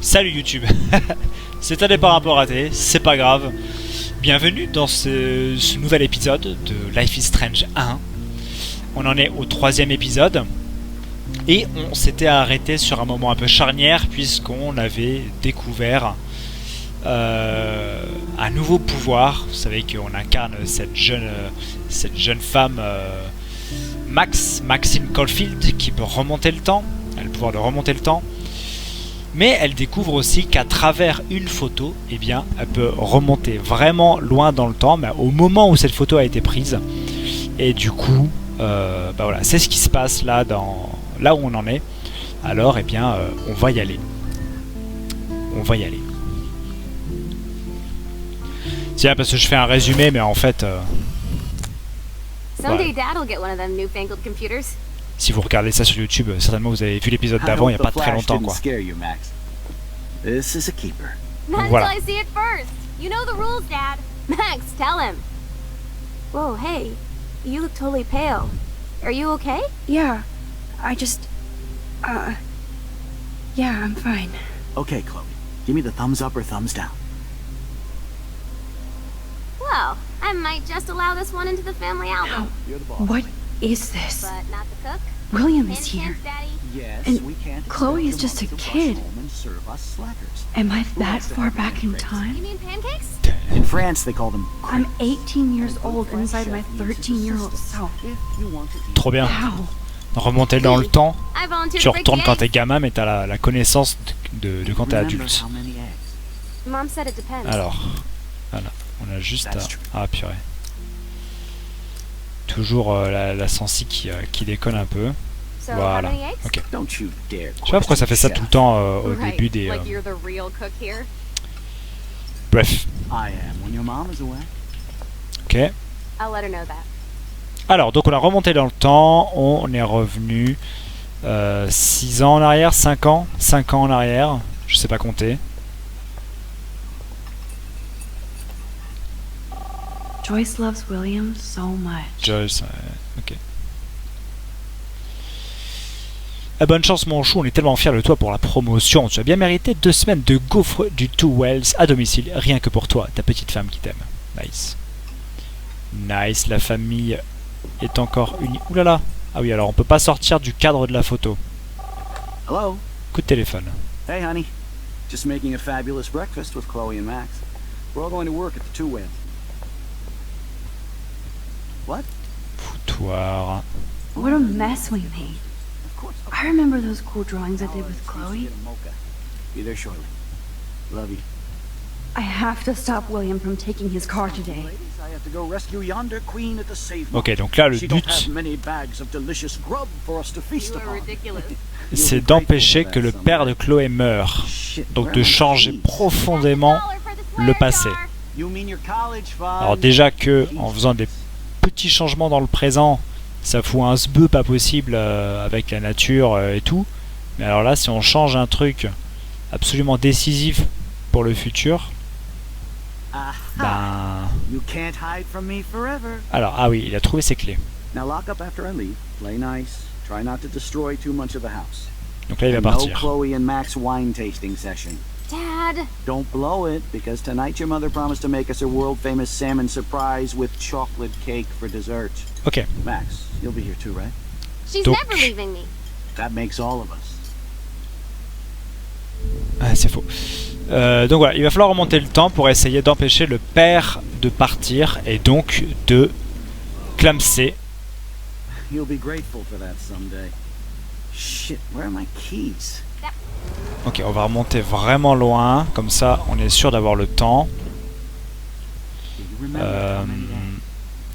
Salut YouTube. C'est un départ un peu raté, c'est pas grave. Bienvenue dans ce nouvel épisode de Life is Strange 1. On en est au 3e épisode. Et on s'était arrêté sur un moment un peu charnière puisqu'on avait découvert un nouveau pouvoir. Vous savez qu'on incarne cette jeune femme Maxine Caulfield qui peut remonter le temps. Elle a le pouvoir de remonter le temps. Mais elle découvre aussi qu'à travers une photo, eh bien, elle peut remonter vraiment loin dans le temps, mais au moment où cette photo a été prise. Et du coup, bah voilà, c'est ce qui se passe là où on en est. Alors, eh bien, on va y aller. On va y aller. Tiens, parce que je fais un résumé, mais en fait... Someday Dad will get one of them newfangled computers. Si vous regardez ça sur YouTube, certainement vous avez vu l'épisode d'avant il n'y a pas très longtemps, quoi. This is a keeper. Not Voilà. until I see it first. You know the rules, Dad. Max, tell him. Whoa, hey, you look totally pale. Are you okay? Yeah, I just, yeah, I'm fine. Okay, Chloe. Give me the thumbs up or thumbs down. Well, I might just allow this one into the family album. You're the boss. What is this? But not the cook. William is Hint, here. hint, Daddy. Yes, And we can't Chloe expect is your just a mother to kid. rush home and serve us slackers. Am I that far back in You time? mean pancakes? In France, they call them I'm crepes. 18 years old inside my 13-year-old self. If you want to eat. Trop bien. How? Remonter dans le temps, I volunteered tu to break retournes the quand eggs. t'es gamin, mais t'as la connaissance de quand t'es Remember adulte. how many eggs? Mom said it depends. Alors, voilà, on a juste à... That's true. Ah purée. Toujours la sensi qui déconne un peu. So, how Voilà, many eggs? ok. Don't you dare. Je sais pas pourquoi ça fait ça tout le temps au Right, début des... like you're the real cook here. Bref, I am when your mom is away. ok. I'll let her know that. Alors, donc on a remonté dans le temps, on est revenu 6 ans en arrière, 5 ans 5 ans en arrière, je sais pas compter. Joyce loves William so much. Joyce, ok. Bonne chance mon chou, on est tellement fiers de toi pour la promotion. Tu as bien mérité 2 semaines de gaufres du Two Wells à domicile, rien que pour toi, ta petite femme qui t'aime. Nice. Nice, la famille est encore unie. Ouh là là. Ah oui, alors on peut pas sortir du cadre de la photo. Hello. Coup de téléphone. Hey, honey. Just making a fabulous breakfast with Chloe and Max. We're all going to work at the Two Whales. What? Foutoir. What a mess we made. Of course. I remember those cool drawings I did with Chloe. Be there shortly. Love you. I have to stop William from taking his car today. Ladies, I have to go rescue yonder queen at the save Ok, donc là le She don't but have many bags of delicious grub for us to feast You are upon. ridiculous. c'est d'empêcher que le père de Chloé meure. Shit, Donc where de are my changer keys? profondément le passé. You mean your college fund? Alors déjà que en faisant des petits changements dans le présent, ça fout un sbeu pas possible avec la nature et tout. Mais alors là, si on change un truc absolument décisif pour le futur, Aha. ben... You can't hide from me forever. Alors, ah oui, il a trouvé ses clés. Now lock up after I leave. Play nice. Try not to destroy too much of the house. Donc là, il va And no partir. Chloe and Max wine tasting session. Dad, Don't blow it, because tonight your mother promised to make us a world-famous salmon surprise with chocolate cake for dessert. Ok, Max, you'll be here too, right? she's Donc- never leaving me. That makes all of us. ah, c'est faux. Donc voilà, il va falloir remonter le temps pour essayer d'empêcher le père de partir et donc de clamser. You'll be grateful for that someday. Shit, where are my keys? Ok, on va remonter vraiment loin, comme ça on est sûr d'avoir le temps. Do you remember how many eggs?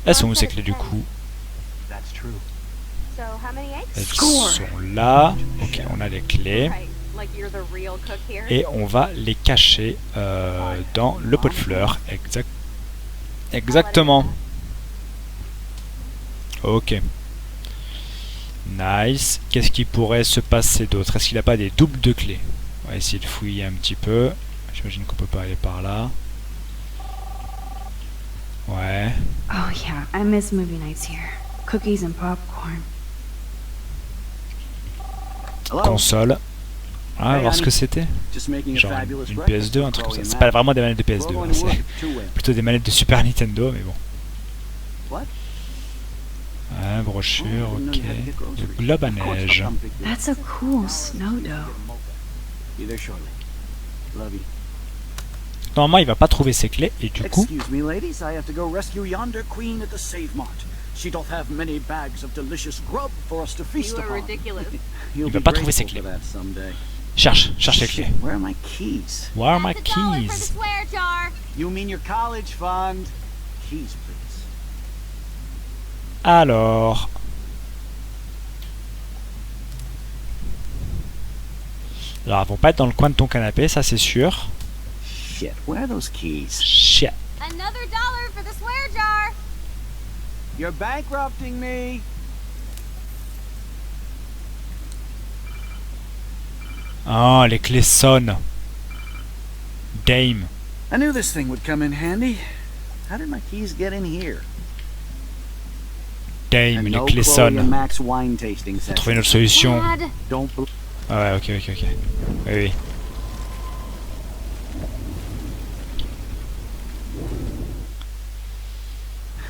Elles sont où ces clés du coup? That's true. So, how many eggs? Elles Score. sont là. Ok, on a les clés. Right, like you're the real cook here. Et on va les cacher dans le pot de fleurs. Exactement. Ok. Nice. Qu'est-ce qui pourrait se passer d'autre? Est-ce qu'il n'a pas des doubles de clés? On va essayer de fouiller un petit peu. J'imagine qu'on peut pas aller par là. Ouais. Oh yeah, I miss movie nights here. Cookies and popcorn. Hello? Console. Ah, voir ce que c'était. Genre une PS2, un truc comme ça. C'est pas vraiment des manettes de PS2, hein, c'est plutôt des manettes de Super Nintendo, mais bon. Ah, brochure, ok. Le globe à neige. That's a cool snow dough. Normalement, il va pas trouver ses clés, et du coup... Excuse me, ladies, I have to go rescue yonder queen at the Save Mart. She doth have many bags of delicious grub for us to feast You are upon. ridiculous. You'll Il va be pas trouver ses grateful clés. for that someday. Cherche les clés. Where are my keys? Where are my That's $1 for the keys? swear jar. You mean your college fund? Keys, please. Alors... Alors, elles vont pas être dans le coin de ton canapé, ça c'est sûr. Shit, where are those keys? Shit. Another $1 for the swear jar. You're bankrupting me. Oh, les clés sonnent. Dame. I knew this thing would come in handy. How did my keys get in here? Dame, And les no clés Chloe and sonnent. Max wine tasting Faut trouver une autre session. solution. Dad. Don't bel- Ah ouais, ok. Oui.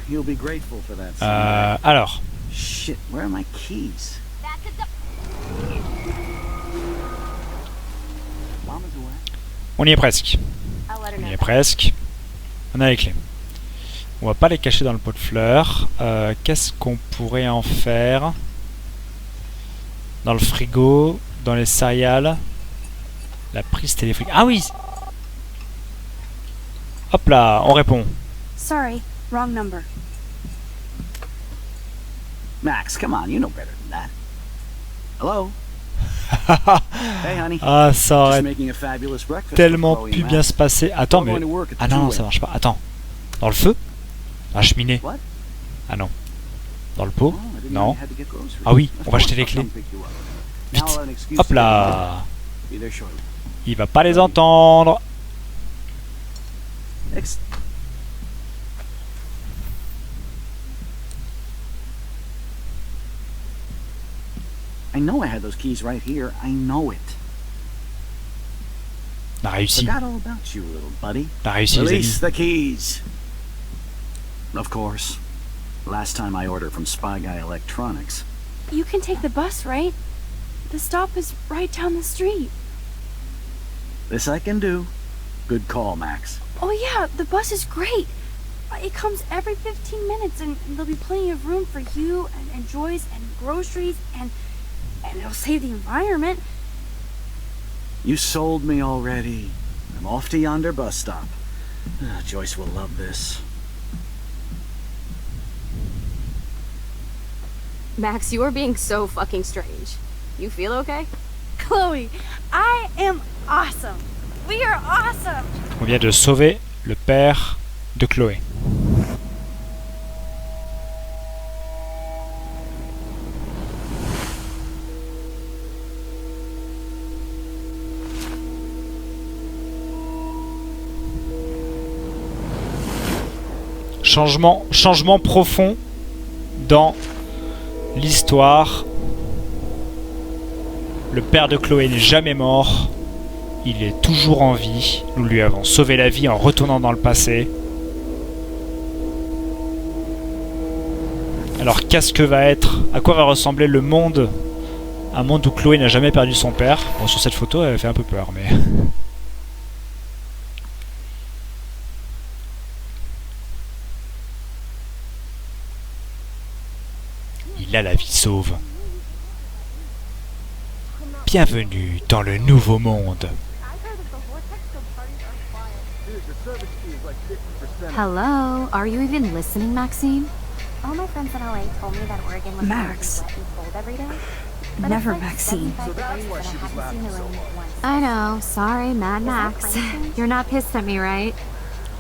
You'll be grateful for that someday. Alors, Shit, where are my keys? That's a Mama's away. on y est presque. I'll let her On know y est that. presque. On a les clés. On va pas les cacher dans le pot de fleurs. Qu'est-ce qu'on pourrait en faire? Dans le frigo, dans les céréales. La prise téléphonique. Ah oui! Hop là, on répond. Sorry, wrong number. Max, come on, you know better than that. Hello? Hey, honey. Ah, ça aurait Just making a fabulous breakfast for tellement Chloe pu and bien Max. se passer. Attends, We're mais... going to work at the Ah non, two-way. ça marche pas. Attends. Dans le feu? La cheminée? What? Ah non. Dans le pot? Oh, I didn't know Non. you had to get groceries. Ah oui, Of on va acheter course, les I'll clés. come pick you up. Vite. Now I'll have an excuse Hop to là. get there shortly. Il va pas les entendre. Ex- I know I had those keys right here. I know it. On a réussi. Forgot all about you, little buddy. On a réussi, les Release amis. the keys. Of course. Last time I ordered from Spy Guy Electronics. You can take the bus, right? The stop is right down the street. This I can do. Good call, Max. Oh yeah, the bus is great. It comes every 15 minutes and there'll be plenty of room for you and Joyce and groceries and it'll save the environment. You sold me already. I'm off to yonder bus stop. Joyce will love this. Max, you are being so fucking strange. You feel okay? Chloe, I am awesome. We are awesome. On vient de sauver le père de Chloé. Changement profond dans l'histoire. Le père de Chloé n'est jamais mort. Il est toujours en vie. Nous lui avons sauvé la vie en retournant dans le passé. Alors qu'est-ce que va être, à quoi va ressembler le monde? Un monde où Chloé n'a jamais perdu son père. Bon, sur cette photo, elle fait un peu peur, mais... Il a la vie sauve. Bienvenue dans le nouveau monde. Hello, are you even listening, Maxine? All my friends in LA told me that Oregon was Max. wet and cold every day. But Never it's like Maxine. 75 degrees and I haven't seen the rain once. I know, sorry, Mad Max. You're not pissed at me, right?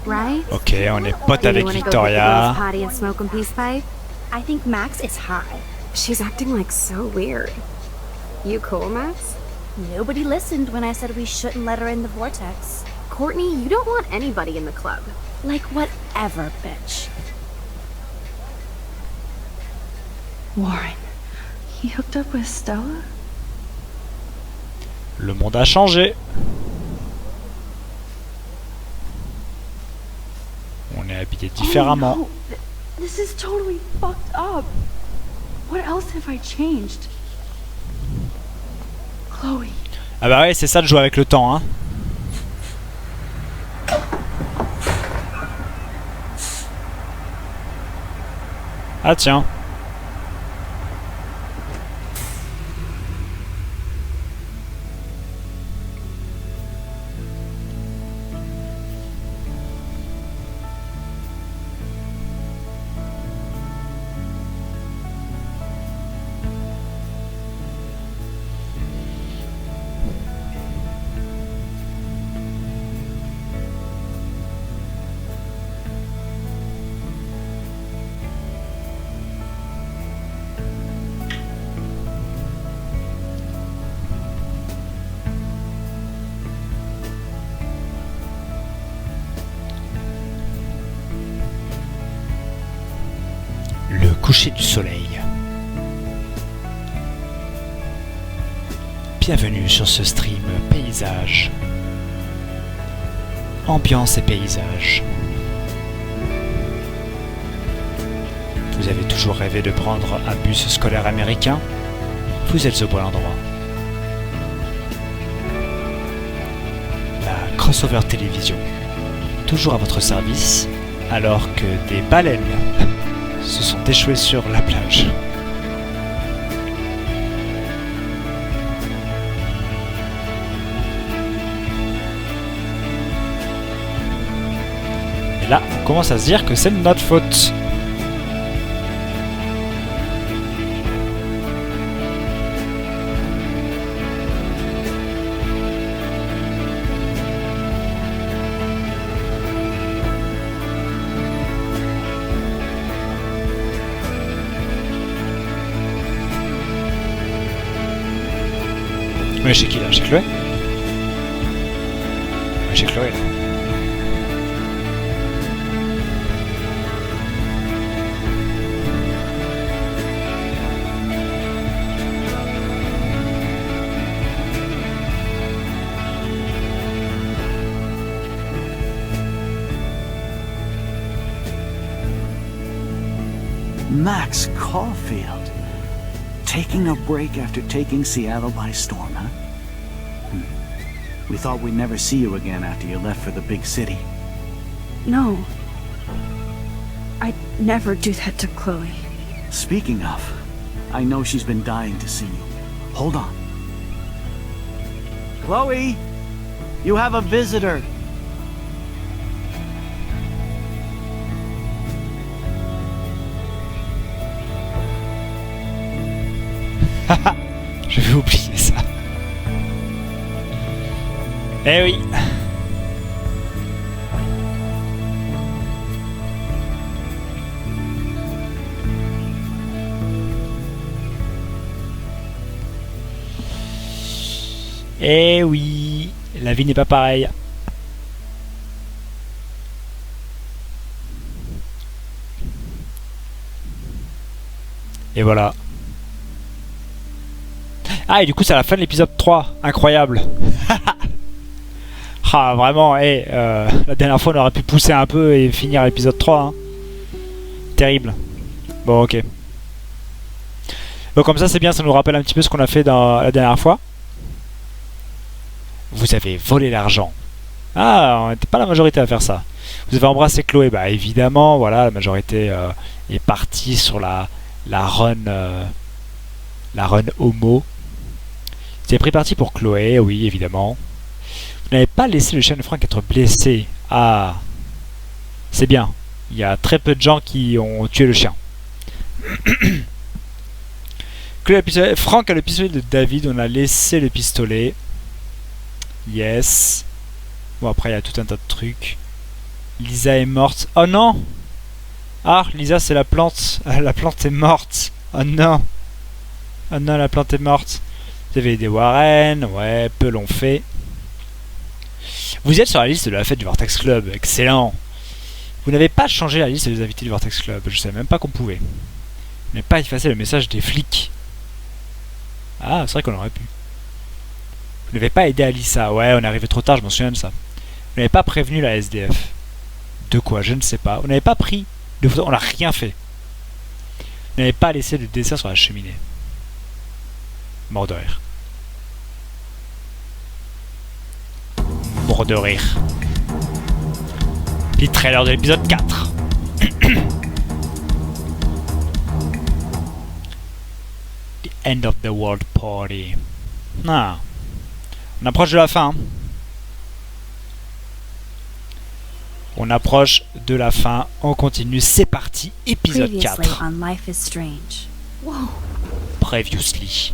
Right? Ok, on est potes Do you avec wanna go get the girls' Victoria. potty and smoke a peace pipe? I think Max is high. She's acting like so weird. You cool, Max? Nobody listened when I said we shouldn't let her in the vortex. Courtney, you don't want anybody in the club. Like whatever, bitch. Warren, he hooked up with Stella? Le monde a changé. On est habillé différemment. Oh, no. This is totally fucked up. What else have I changed? Chloe. Ah bah ouais, c'est ça de jouer avec le temps, hein. Ah tiens. Le coucher du soleil. Bienvenue sur ce stream paysage. Ambiance et paysage. Vous avez toujours rêvé de prendre un bus scolaire américain? Vous êtes au bon endroit. La crossover télévision. Toujours à votre service, alors que des baleines se sont échoués sur la plage. Et là, on commence à se dire que c'est de notre faute. Mais chez qui là? Chez Chloé? Ouais, chez Chloé là. Max Caulfield. Taking a break after taking Seattle by storm, huh? We thought we'd never see you again after you left for the big city. No. I'd never do that to Chloe. Speaking of, I know she's been dying to see you. Hold on. Chloe! You have a visitor! Je vais oublier ça. Eh oui. Eh oui. La vie n'est pas pareille. Et voilà. Ah, et du coup, c'est la fin de l'épisode 3. Incroyable. Ah, vraiment, la dernière fois, on aurait pu pousser un peu et finir l'épisode 3. Hein. Terrible. Bon, ok. Donc, comme ça, c'est bien, ça nous rappelle un petit peu ce qu'on a fait dans la dernière fois. Vous avez volé l'argent. Ah, on n'était pas la majorité à faire ça. Vous avez embrassé Chloé. Bah, évidemment, voilà, la majorité est partie sur la run homo. Vous avez pris parti pour Chloé, oui, évidemment. Vous n'avez pas laissé le chien de Frank être blessé. Ah, c'est bien. Il y a très peu de gens qui ont tué le chien. Frank a le pistolet de David. On a laissé le pistolet. Yes. Bon, après, il y a tout un tas de trucs. Lisa est morte. Oh non! Ah, Lisa, c'est la plante. La plante est morte. Oh non! Oh non, la plante est morte. Vous avez des Warren, ouais, peu l'ont fait. Vous êtes sur la liste de la fête du Vortex Club, excellent. Vous n'avez pas changé la liste des invités du Vortex Club, je savais même pas qu'on pouvait. Vous n'avez pas effacé le message des flics. Ah, c'est vrai qu'on aurait pu. Vous n'avez pas aidé Alissa. Ouais, on est arrivé trop tard, je m'en souviens de ça. Vous n'avez pas prévenu la SDF. De quoi? Je ne sais pas. Vous n'avez pas pris de photos. On n'a rien fait. Vous n'avez pas laissé de dessert sur la cheminée. Mort de rire. Mort de rire. Les trailers de l'épisode 4. The end of the world party. Ah. On approche de la fin. Hein. On approche de la fin. On continue. C'est parti. Épisode 4. On Life is Strange. Whoa. Previously.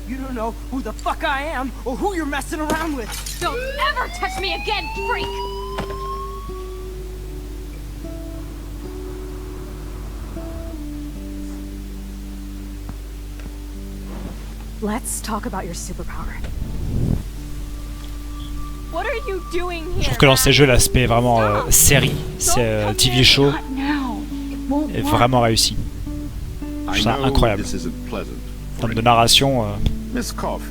You don't know who the fuck I am or who you're messing around with. Don't ever touch me again, freak! Let's talk about your superpower. What are you doing Je here? trouve que dans ces jeux, l'aspect vraiment série, c'est TV show, Not now. It won't est work. vraiment réussi. Je trouve ça incroyable. En termes de narration. Miss Coffee,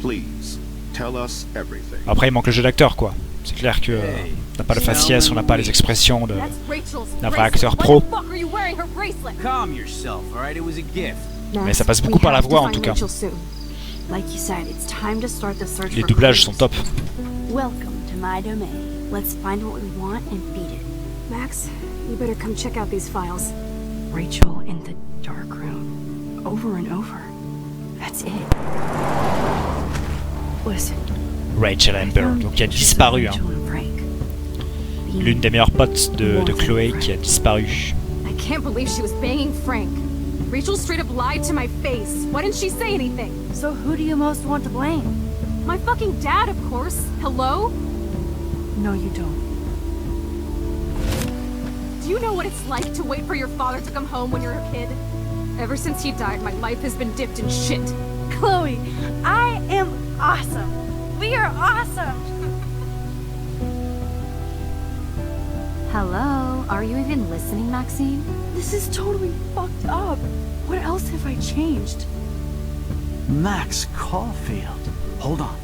please, tell us everything. Après, il manque le jeu d'acteur, quoi. C'est clair que on n'a pas le faciès, on n'a pas les expressions That's Rachel's d'un vrai bracelet. acteur Why pro. the fuck are you wearing her bracelet? Calm yourself, alright? It was a gift. Mais ça passe beaucoup par la voix, en tout cas. Like you said, it's time to start the search Les for doublages clues. sont top. Welcome to my domain. Let's find what we want and beat it. Max, you better come check out these files. Rachel in the dark room. Over and over. That's it. Listen. Rachel Amber, donc qui a disparu. Hein. L'une des meilleures potes de Chloé qui a disparu. I can't believe she was banging Frank. Rachel straight up lied to my face. Why didn't she say anything? So who do you most want to blame? My fucking dad, of course. Hello? No, you don't. Do you know what it's like to wait for your father to come home when you're a kid? Ever since he died, my life has been dipped in shit. Chloe, I am awesome. We are awesome. Hello? Are you even listening, Maxine? This is totally fucked up. What else have I changed? Max Caulfield. Hold on.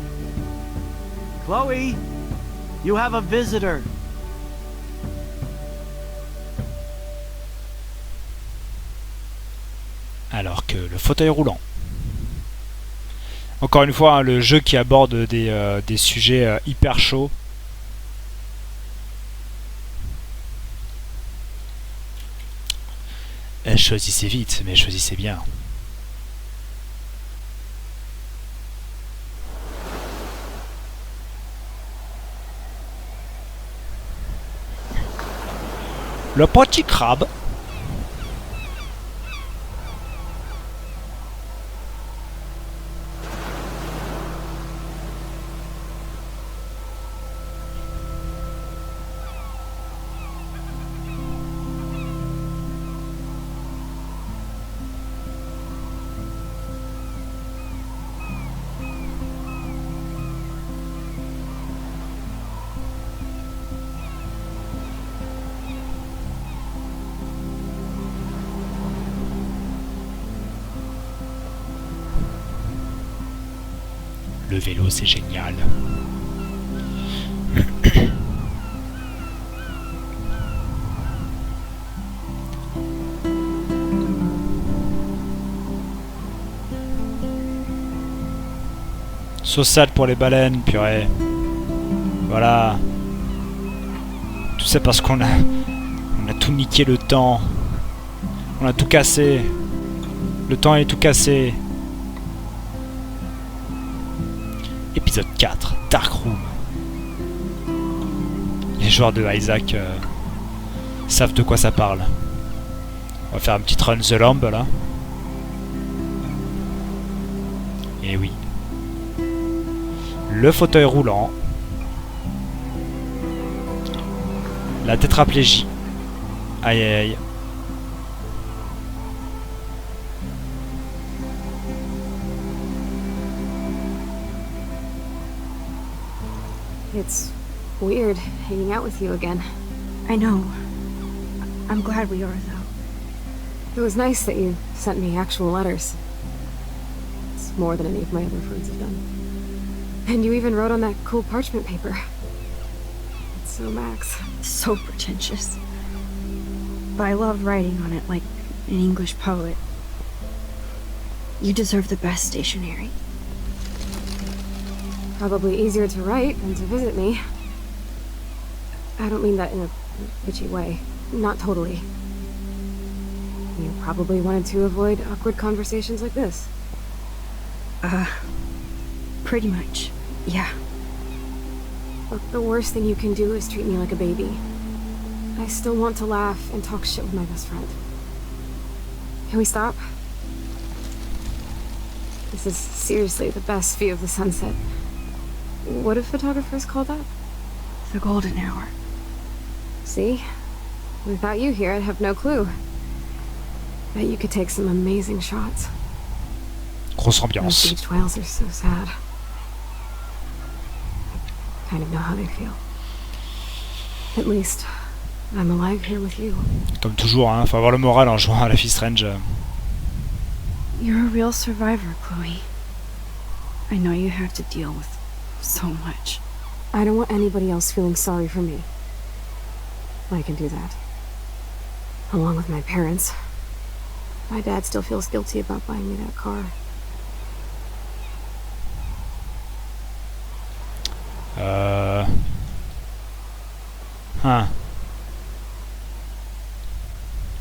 Chloe, you have a visitor. Alors que le fauteuil roulant. Encore une fois, hein, le jeu qui aborde des sujets hyper chauds. Choisissez vite, mais choisissez bien. Le petit crabe. Le vélo, c'est génial. Sauce pour les baleines, purée. Voilà. Tout ça parce qu'on a tout niqué le temps. On a tout cassé. Le temps est tout cassé. Épisode 4, Dark Room. Les joueurs de Isaac savent de quoi ça parle. On va faire un petit run the lamb là. Et oui. Le fauteuil roulant. La tétraplégie. Aïe aïe aïe. It's weird hanging out with you again. I know. I'm glad we are, though. It was nice that you sent me actual letters. It's more than any of my other friends have done. And you even wrote on that cool parchment paper. It's so Max. So pretentious. But I love writing on it like an English poet. You deserve the best stationery. Probably easier to write than to visit me. I don't mean that in a bitchy way. Not totally. You probably wanted to avoid awkward conversations like this. Pretty much, yeah. Look, the worst thing you can do is treat me like a baby. I still want to laugh and talk shit with my best friend. Can we stop? This is seriously the best view of the sunset. What do photographers call that? The golden hour. See? Without you here, I'd have no clue. Bet you could take some amazing shots. Grosse Those ambiance. beached whales are so sad. I kind of know how they feel. At least, I'm alive here with you. Comme toujours, hein, faut avoir le moral en jouant à Life is Strange. You're a real survivor, Chloe. I know you have to deal with so much. I don't want anybody else feeling sorry for me. I can do that. Along with my parents. My dad still feels guilty about buying me that car. Huh.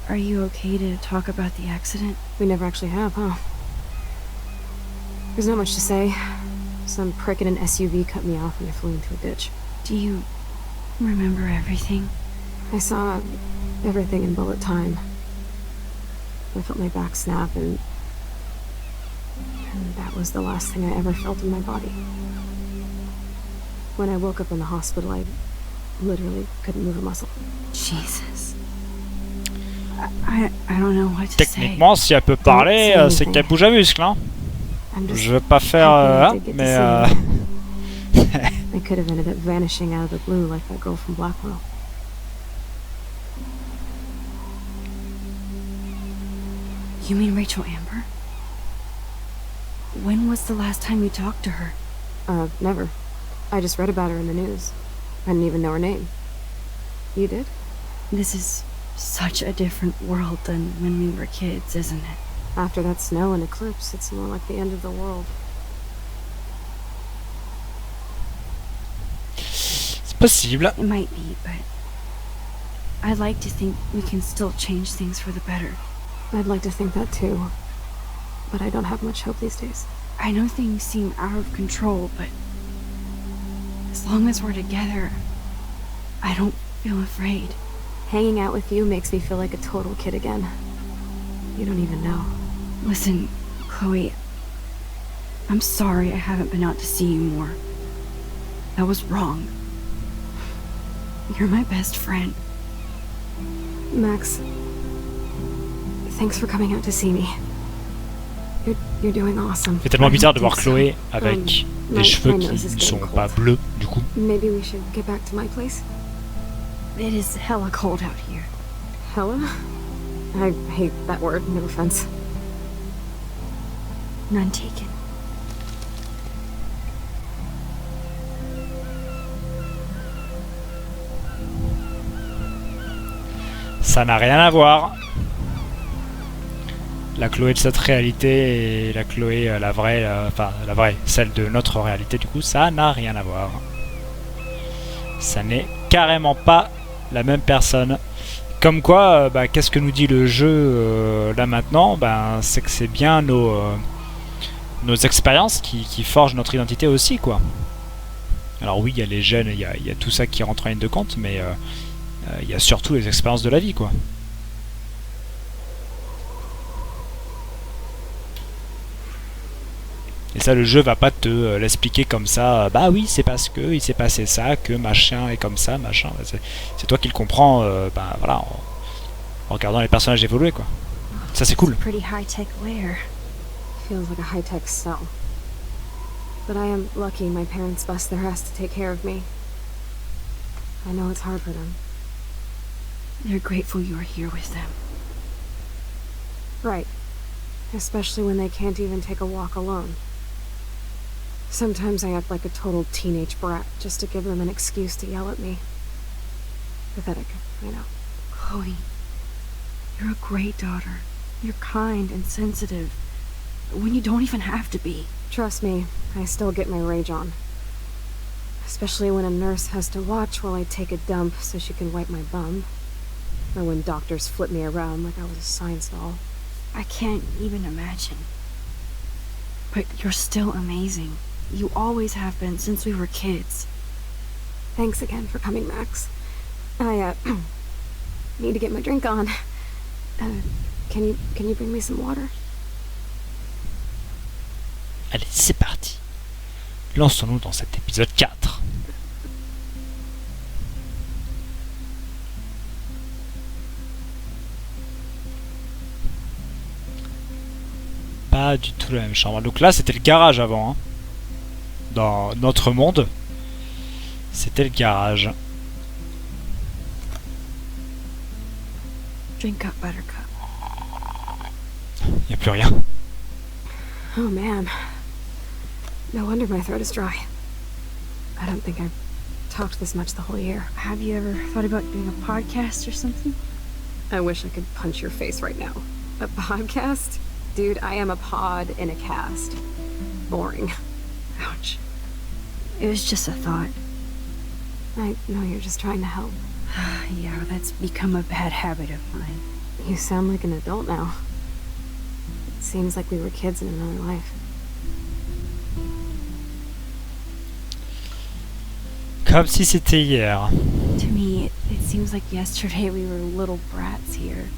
Are you okay to talk about the accident? We never actually have, huh? There's not much to say. Some prick in an SUV cut me off and I flew into a ditch. Do you remember everything? I saw everything in bullet time. I felt my back snap and that was the last thing I ever felt in my body. When I woke up in the hospital, I literally couldn't move a muscle. Jesus. I don't know what to say. Techniquement, si elle peut parler, c'est qu'elle bouge à muscle, hein. Je veux pas faire, mais I could have ended up vanishing out of the blue like that girl from Blackwell. You mean Rachel Amber? When was the last time you talked to her? Never. I just read about her in the news. I didn't even know her name. You did? This is such a different world than when we were kids, isn't it? After that snow and eclipse, it's more like the end of the world. c'est possible. It might be, but I'd like to think we can still change things for the better. I'd like to think that too. But I don't have much hope these days. I know things seem out of control, but as long as we're together, I don't feel afraid. Hanging out with you makes me feel like a total kid again. You don't even know. Listen, Chloe, I'm sorry I haven't been out to see you more. That was wrong. You're my best friend. Max, thanks for coming out to see me. You're doing awesome. C'est tellement bizarre de voir Chloé avec des cheveux qui ne sont pas bleus, du coup. Maybe we should get back to my place. It is hella cold out here. Hella? I hate that word, no offense. None taken. Ça n'a rien à voir. La Chloé de cette réalité et la Chloé, la vraie, la vraie, celle de notre réalité, du coup, ça n'a rien à voir. Ça n'est carrément pas la même personne. Comme quoi, qu'est-ce que nous dit le jeu là maintenant? C'est que c'est bien nos expériences qui forgent notre identité aussi, quoi. Alors oui, il y a les gènes, il y a tout ça qui rentre en ligne de compte, mais il y a surtout les expériences de la vie, quoi. Et ça, le jeu va pas te l'expliquer comme ça. Bah oui, c'est parce que il s'est passé ça, que machin est comme ça, machin. C'est toi qui le comprends, voilà, en regardant les personnages évoluer, quoi. Ça, c'est cool. Pretty high-tech lair. Feels like a high-tech cell. But I am lucky my parents bust their ass to take care of me. I know it's hard for them. They're grateful you're here with them. Right. especially when they can't even take a walk alone. Sometimes I act like a total teenage brat just to give them an excuse to yell at me. Pathetic, I know. Chloe, you're a great daughter. You're kind and sensitive, when you don't even have to be. Trust me, I still get my rage on. Especially when a nurse has to watch while I take a dump so she can wipe my bum. Or when doctors flip me around like I was a science doll. I can't even imagine. But you're still amazing. You always have been since we were kids. Thanks again for coming, Max. I, need to get my drink on. Can you bring me some water? Allez, c'est parti. Lançons-nous dans cet épisode 4. Pas du tout la même chambre. Donc là, c'était le garage avant. Hein. Dans notre monde, c'était le garage. Drink up, Buttercup. Y a plus rien. Oh man. No wonder my throat is dry. I don't think I've talked this much the whole year. Have you ever thought about doing a podcast or something? I wish I could punch your face right now. A podcast? Dude, I am a pod in a cast. Boring. Ouch. It was just a thought. I know you're just trying to help. Yeah, that's become a bad habit of mine. You sound like an adult now. It seems like we were kids in another life. Comme si c'était hier. To me, it seems like yesterday we were little brats here,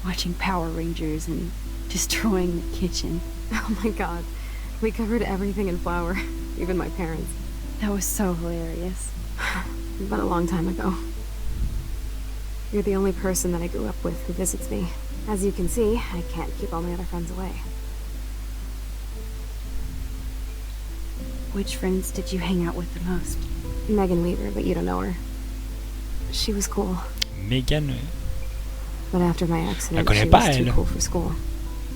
watching Power Rangers and destroying the kitchen. Oh my god. We covered everything in flour. Even my parents. That was so hilarious. But a long time ago. You're the only person that I grew up with who visits me. As you can see, I can't keep all my other friends away. Which friends did you hang out with the most? Megan Weaver, but you don't know her. She was cool. Megan. But after my accident, connais she pas, was too elle. cool for school.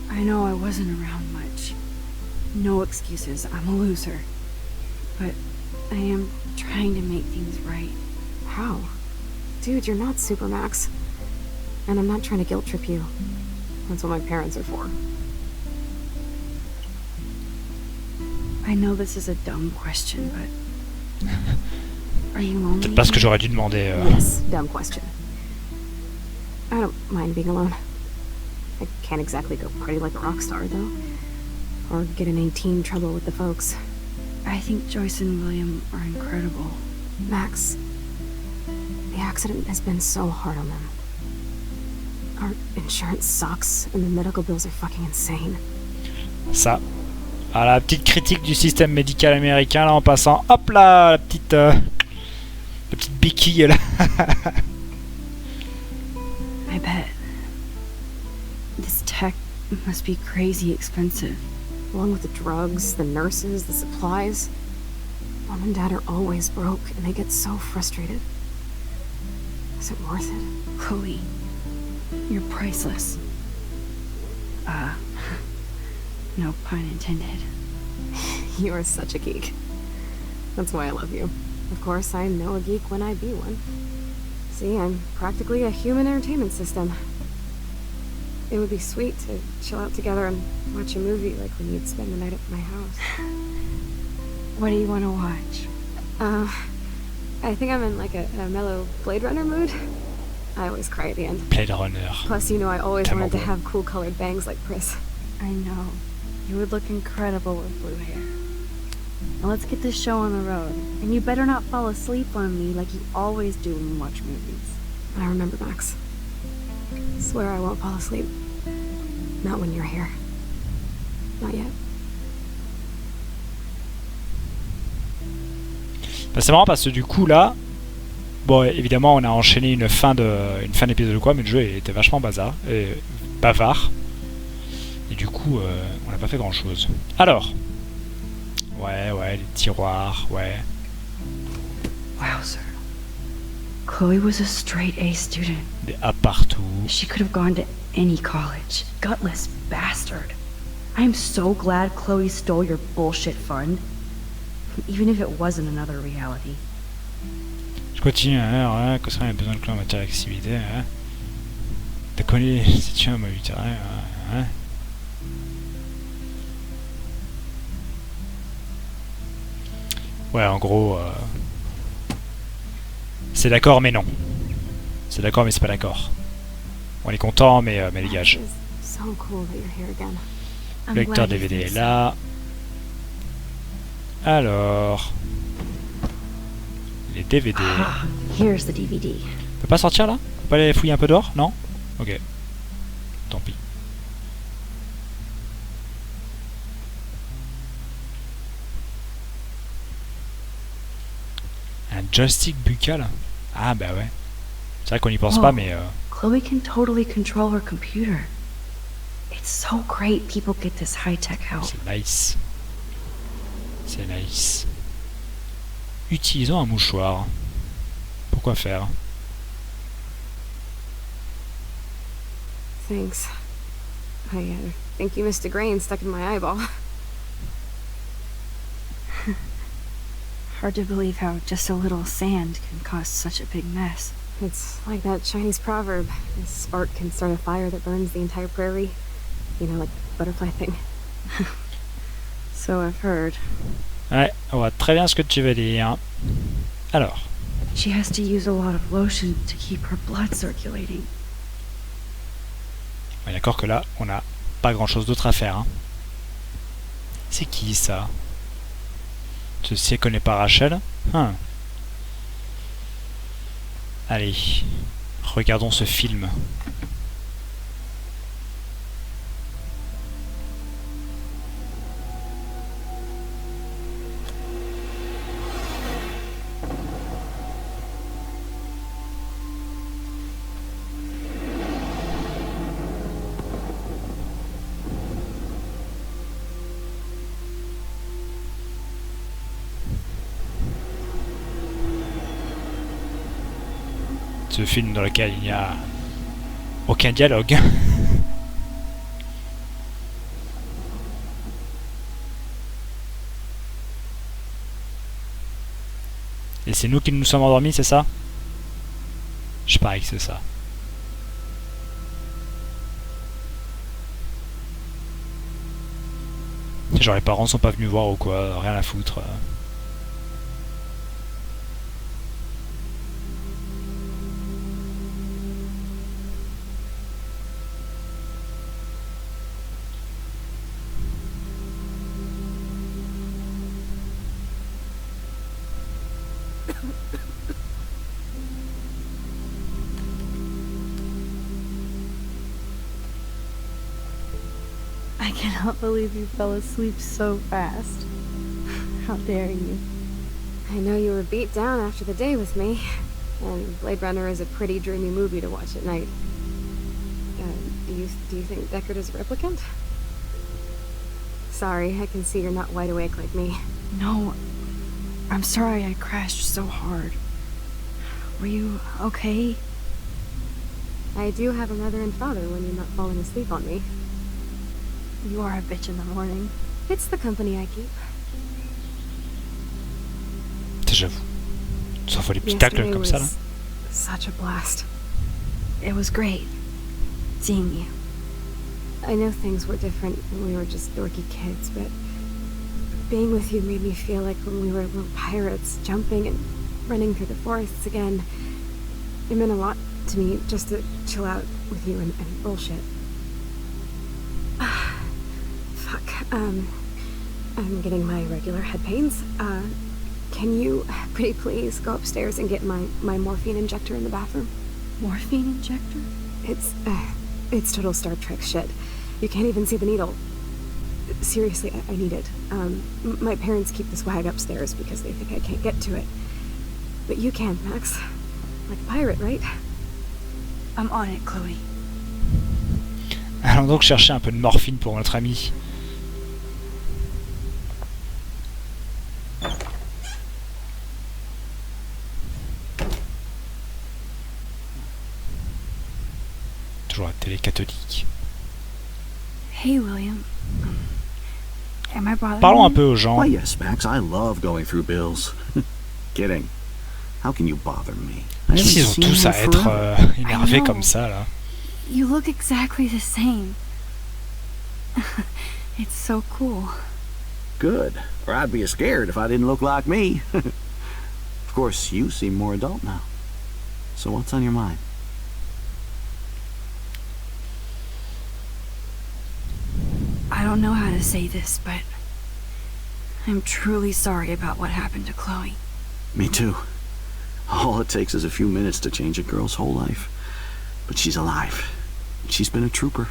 I know I wasn't around much. No excuses, I'm a loser. But I am trying to make things right. How? Dude, you're not Supermax. And I'm not trying to guilt trip you. That's what my parents are for. I know this is a dumb question, but... Are you lonely? Peut-être pas ce que j'aurais dû demander. Yes, dumb question. I don't mind being alone. I can't exactly go party like a rock star, though. Or get in any teen trouble with the folks. I think Joyce and William are incredible. Max, the accident has been so hard on them. Our insurance sucks, and the medical bills are fucking insane. Ça. Ah, la petite critique du système médical américain là en passant. Hop là, la petite béquille là. I bet. This tech must be crazy expensive. Along with the drugs, the nurses, the supplies. Mom and Dad are always broke, and they get so frustrated. Is it worth it? Chloe, you're priceless. No pun intended. You are such a geek. That's why I love you. Of course, I know a geek when I be one. See, I'm practically a human entertainment system. It would be sweet to chill out together and watch a movie like when you'd spend the night at my house. What do you want to watch? I think I'm in like a mellow Blade Runner mood. I always cry at the end. Blade Runner. Plus, you know, I always Tellement wanted to bon. have cool colored bangs like Chris. I know. You would look incredible with blue hair. Now let's get this show on the road. And you better not fall asleep on me like you always do when you watch movies. I remember, Max. Swear I won't fall asleep. Not when you're here. Not yet. Bah, c'est marrant parce que du coup là, bon évidemment on a enchaîné une fin d'épisode ou quoi, mais le jeu était vachement bavard. Et du coup on n'a pas fait grand chose. Alors, ouais, les tiroirs, ouais. Wow, sir. Chloe was a straight A student. Des A partout. She could have gone to any college. Gutless bastard. I'm so glad Chloe stole your bullshit fund. Even if it wasn't another reality. Je continue, hein, que ça a besoin de clés en matière d'accessibilité, hein. T'as connu si tu as un mobile, hein. Ouais, en gros, c'est d'accord mais non. C'est d'accord mais c'est pas d'accord. On est content mais dégage. So cool that you're here again. Le lecteur DVD est là. Alors... Les DVD. Here's the DVD. On peut pas sortir là? On peut pas aller fouiller un peu dehors? Non? Ok. Tant pis. Un joystick buccal? Ah bah ouais. C'est vrai qu'on y pense pas mais... Chloe can totally control her computer. It's so great people get this high-tech help. C'est nice. C'est nice. Utilisons un mouchoir. Pourquoi faire? Thanks. I think you missed a grain stuck in my eyeball. Hard to believe how just a little sand can cause such a big mess. It's like that Chinese proverb. A spark can start a fire that burns the entire prairie. You know, like butterfly thing. So I've heard. Ouais, on voit très bien ce que tu veux dire. Alors. She has to use a lot of lotion to keep her blood circulating. On est d'accord que là, on n'a pas grand chose d'autre à faire. Hein. C'est qui ça? Ceci connaît pas Rachel. Allez, regardons ce film. Ce film dans lequel il n'y a aucun dialogue. Et c'est nous qui nous sommes endormis, c'est ça? Je parie que c'est ça. Genre les parents sont pas venus voir ou quoi, rien à foutre. I cannot believe you fell asleep so fast. How dare you? I know you were beat down after the day with me, and Blade Runner is a pretty dreamy movie to watch at night. Do you think Deckard is a replicant? Sorry, I can see you're not wide awake like me. No, I'm sorry I crashed so hard. Were you okay? I do have a mother and father when you're not falling asleep on me. You are a bitch in the morning. It's the company I keep. J'avoue. Sauf les petits tacles comme ça là. Such a blast. It was great seeing you. I know things were different when we were just dorky kids, but being with you made me feel like when we were little pirates, jumping and running through the forests again. It meant a lot to me just to chill out with you and bullshit. Fuck. I'm getting my regular head pains. Can you, pretty please, go upstairs and get my morphine injector in the bathroom? Morphine injector? It's total Star Trek shit. You can't even see the needle. Seriously, I need it. My parents keep the swag upstairs because they think I can't get to it. But you can, Max. Like a pirate, right? I'm on it, Chloe. Allons donc chercher un peu de morphine pour notre ami. Toujours la télé catholique. Hey, William. Am I bothering Parlons un you? peu aux gens. Why, yes, Max, I love going through bills. Kidding. How can you bother me? I Qu'est-ce qu'ils ont haven't tous seen à her être forever. énervés I know. comme ça, là? You look exactly the same. It's so cool. Good. Or I'd be scared if I didn't look like me. Of course, you seem more adult now. So what's on your mind? I don't know how to say this, but I'm truly sorry about what happened to Chloe. Me too. All it takes is a few minutes to change a girl's whole life. But she's alive. She's been a trooper.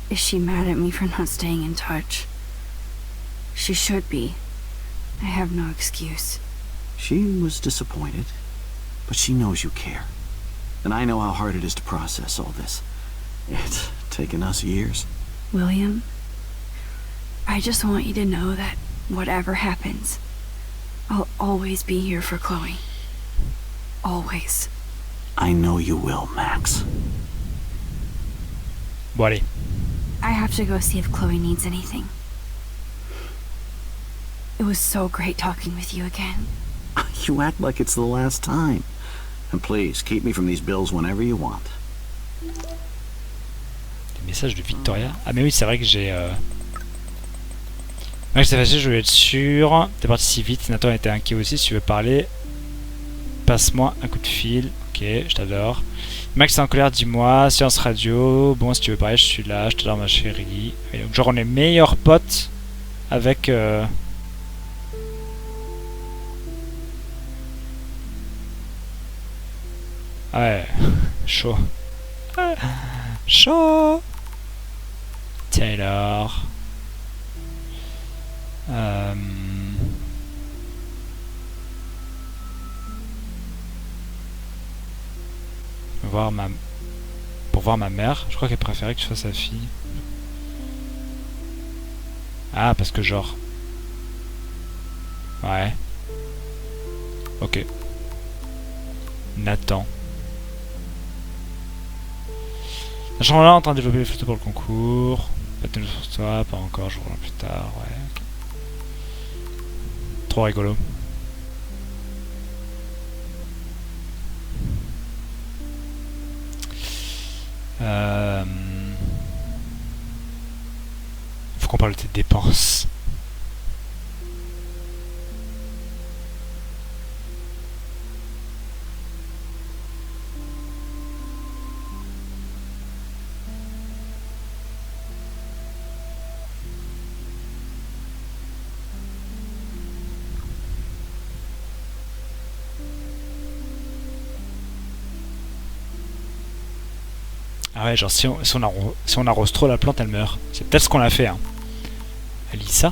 Is she mad at me for not staying in touch? She should be. I have no excuse. She was disappointed, but she knows you care. And I know how hard it is to process all this. It's taken us years. William, I just want you to know that whatever happens, I'll always be here for Chloe. Always. I know you will, Max. Bon, allez. I have to go see if Chloe needs anything. It was so great talking with you again. You act like it's the last time. And please, keep me from these bills whenever you want. Des messages de Victoria. Ah, mais oui, c'est vrai que j'ai. Max, c'est facile, je voulais être sûr. T'es parti si vite. Nathan était inquiet aussi. Si tu veux parler, passe-moi un coup de fil. Ok, je t'adore. Max est en colère, dis-moi. Séance radio. Bon, si tu veux parler, je suis là. Je t'adore, ma chérie. Et donc, genre, on est meilleurs potes avec. Ouais, chaud. Chaud. Taylor. Pour voir ma mère. Je crois qu'elle préférait que je sois sa fille. Ah, parce que genre... Ouais. Ok. Nathan. La chambre là en train de développer les photos pour le concours. Pas de nouvelles sur toi, pas encore, je reviens plus tard, ouais. Okay. Trop rigolo. Faut qu'on parle de tes dépenses. Ah ouais, genre si on arrose trop la plante, elle meurt. C'est peut-être ce qu'on a fait, hein. Elissa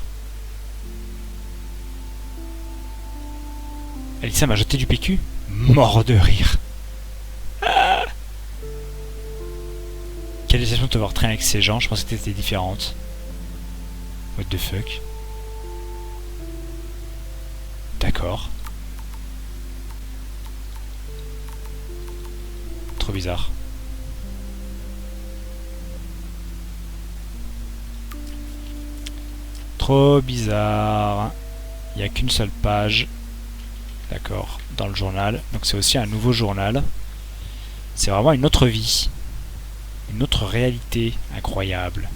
Elissa m'a jeté du PQ. Mort de rire. Ah, quelle déception de te voir traîner avec ces gens. Je pensais que t'étais différente. What the fuck. D'accord. Trop bizarre. Trop bizarre. Il n'y a qu'une seule page. D'accord. Dans le journal. Donc c'est aussi un nouveau journal. C'est vraiment une autre vie. Une autre réalité incroyable.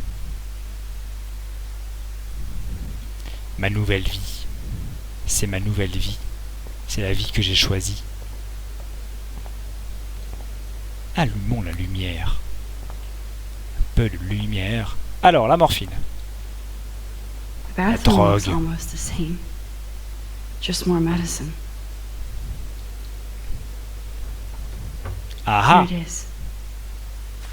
Ma nouvelle vie. C'est ma nouvelle vie. C'est la vie que j'ai choisie. Allumons la lumière. Un peu de lumière. Alors, la morphine. The bathroom looks almost the same. Just more medicine. Aha. Here it is.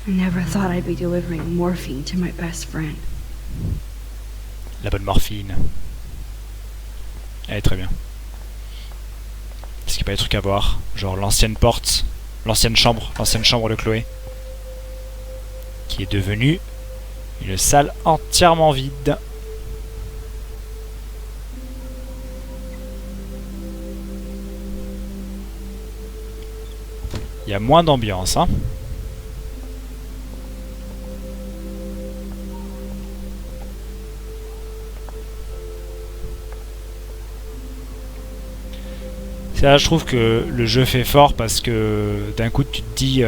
I never thought I'd be delivering morphine to my best friend. La bonne morphine. Elle est très bien. Est-ce qu'il n'y a pas des trucs à voir? Genre l'ancienne porte, l'ancienne chambre de Chloé. Qui est devenue une salle entièrement vide. Il y a moins d'ambiance, hein. C'est là je trouve que le jeu fait fort parce que d'un coup tu te dis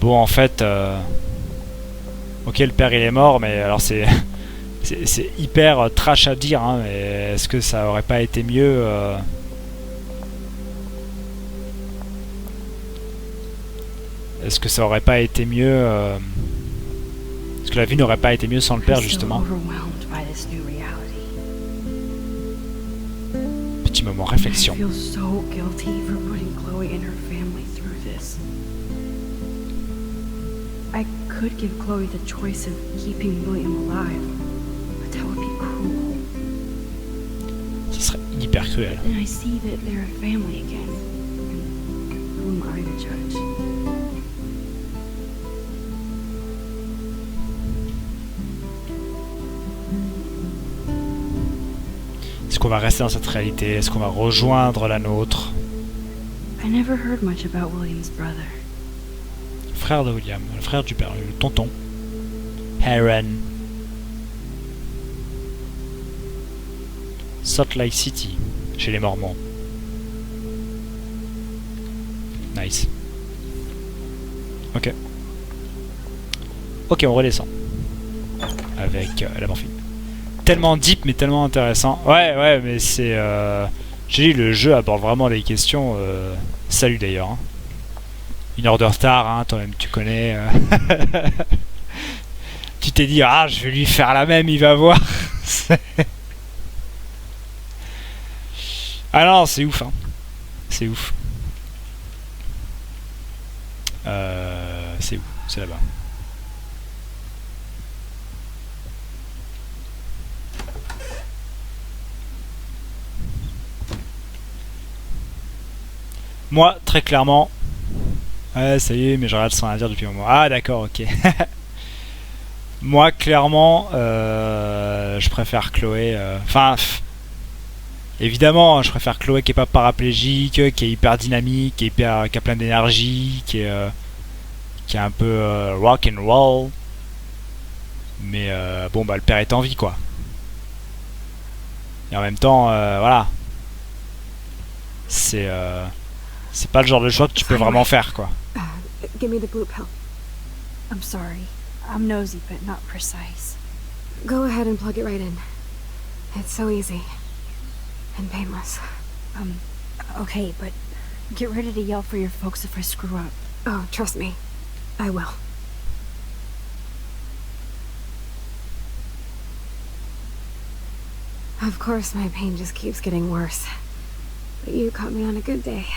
bon en fait ok le père il est mort mais alors c'est c'est hyper trash à dire hein, mais est-ce que ça aurait pas été mieux est-ce que ça aurait pas été mieux est-ce que la vie n'aurait pas été mieux sans le père justement? Petit moment réflexion. I feel so guilty for putting Chloe and her family through this. I could give Chloe the choice of keeping William alive, but that would be cruel. Ce serait hyper cruel. And I see that they're a family again. And who am I to judge? Est-ce qu'on va rester dans cette réalité? Est-ce qu'on va rejoindre la nôtre? I never heard much about William's brother. Frère de William, le frère du père, le tonton. Aaron. Salt Lake City, chez les Mormons. Nice. Ok. Ok, on redescend. Avec la morphine. Tellement deep mais tellement intéressant. Ouais mais c'est j'ai dit le jeu aborde vraiment les questions salut d'ailleurs hein. Une heure de retard hein, toi-même tu connais tu t'es dit ah je vais lui faire la même il va voir. Ah non c'est ouf hein. C'est ouf. C'est où? C'est là-bas. Moi, très clairement... Ouais, ça y est, mais je regarde sans rien dire depuis un moment. Ah, d'accord, ok. Moi, clairement, je préfère Chloé... Enfin... évidemment, je préfère Chloé qui est pas paraplégique, qui est hyper dynamique, qui a plein d'énergie, qui est un peu rock and roll. Mais bon, bah le père est en vie, quoi. Et en même temps, voilà. C'est pas le genre de choix que tu peux vraiment faire, quoi. Give me the blue pill. I'm sorry. I'm nosy, but not precise. Go ahead and plug it right in. It's so easy. And painless. Okay, but get ready to yell for your folks if I screw up. Oh, trust me. I will. Of course, my pain just keeps getting worse. But you caught me on a good day.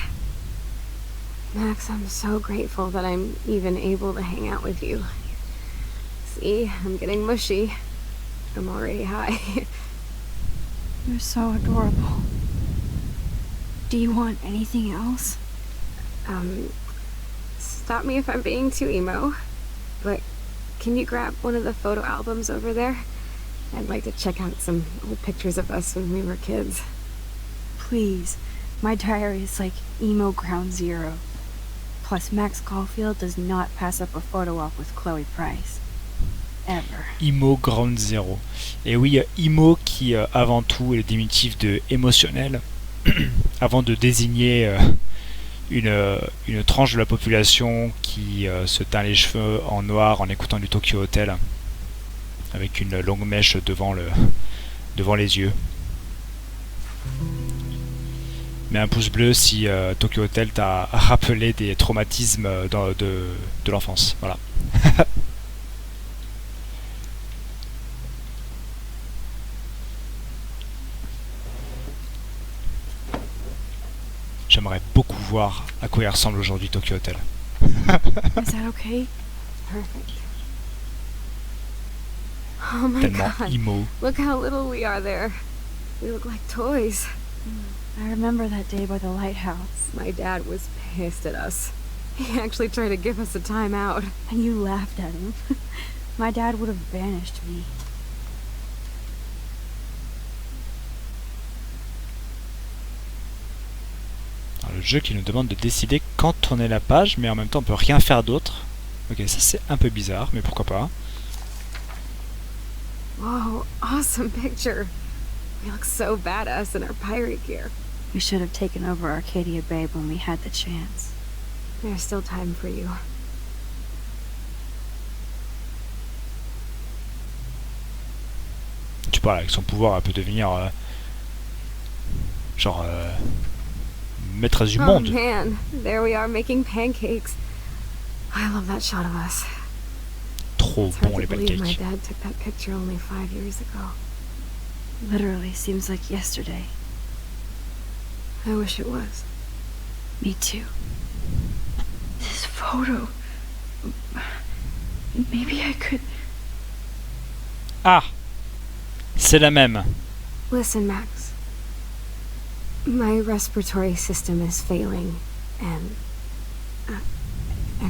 Max, I'm so grateful that I'm even able to hang out with you. See, I'm getting mushy. I'm already high. You're so adorable. Do you want anything else? Stop me if I'm being too emo, but can you grab one of the photo albums over there? I'd like to check out some old pictures of us when we were kids. Please. My diary is like emo ground zero. Plus, Max Caulfield does not pass up a photo op with Chloe Price. Ever. Emo Ground Zero. Et oui, emo qui avant tout est le diminutif de émotionnel, avant de désigner une tranche de la population qui se teint les cheveux en noir en écoutant du Tokyo Hotel, avec une longue mèche devant les yeux. Mais un pouce bleu si Tokyo Hotel t'a rappelé des traumatismes de l'enfance. Voilà. J'aimerais beaucoup voir à quoi il ressemble aujourd'hui Tokyo Hotel. Is that okay? Perfect. Oh my Tellement god. emo. Look how little we are there. We look like toys. I remember that day by the lighthouse. My dad was pissed at us. He actually tried to give us a timeout. And you laughed at him. My dad would have banished me. Le le jeu qui nous demande de décider quand tourner la page, mais en même temps on peut rien faire d'autre. Ok, ça c'est un peu bizarre, mais pourquoi pas. Whoa, awesome picture. We look so badass in our pirate gear. We should have taken over Arcadia Bay when we had the chance. There's still time for you. Tu parles avec son pouvoir, elle peut devenir genre maîtresse du monde. Oh man, there we are making pancakes. I love that shot of us. Trop It's hard bon les to believe my pancakes. dad took that picture only 5 years ago. Literally seems like yesterday. I wish it was. Me too. This photo. Maybe I could. Ah, c'est la même. Listen, Max. My respiratory system is failing, and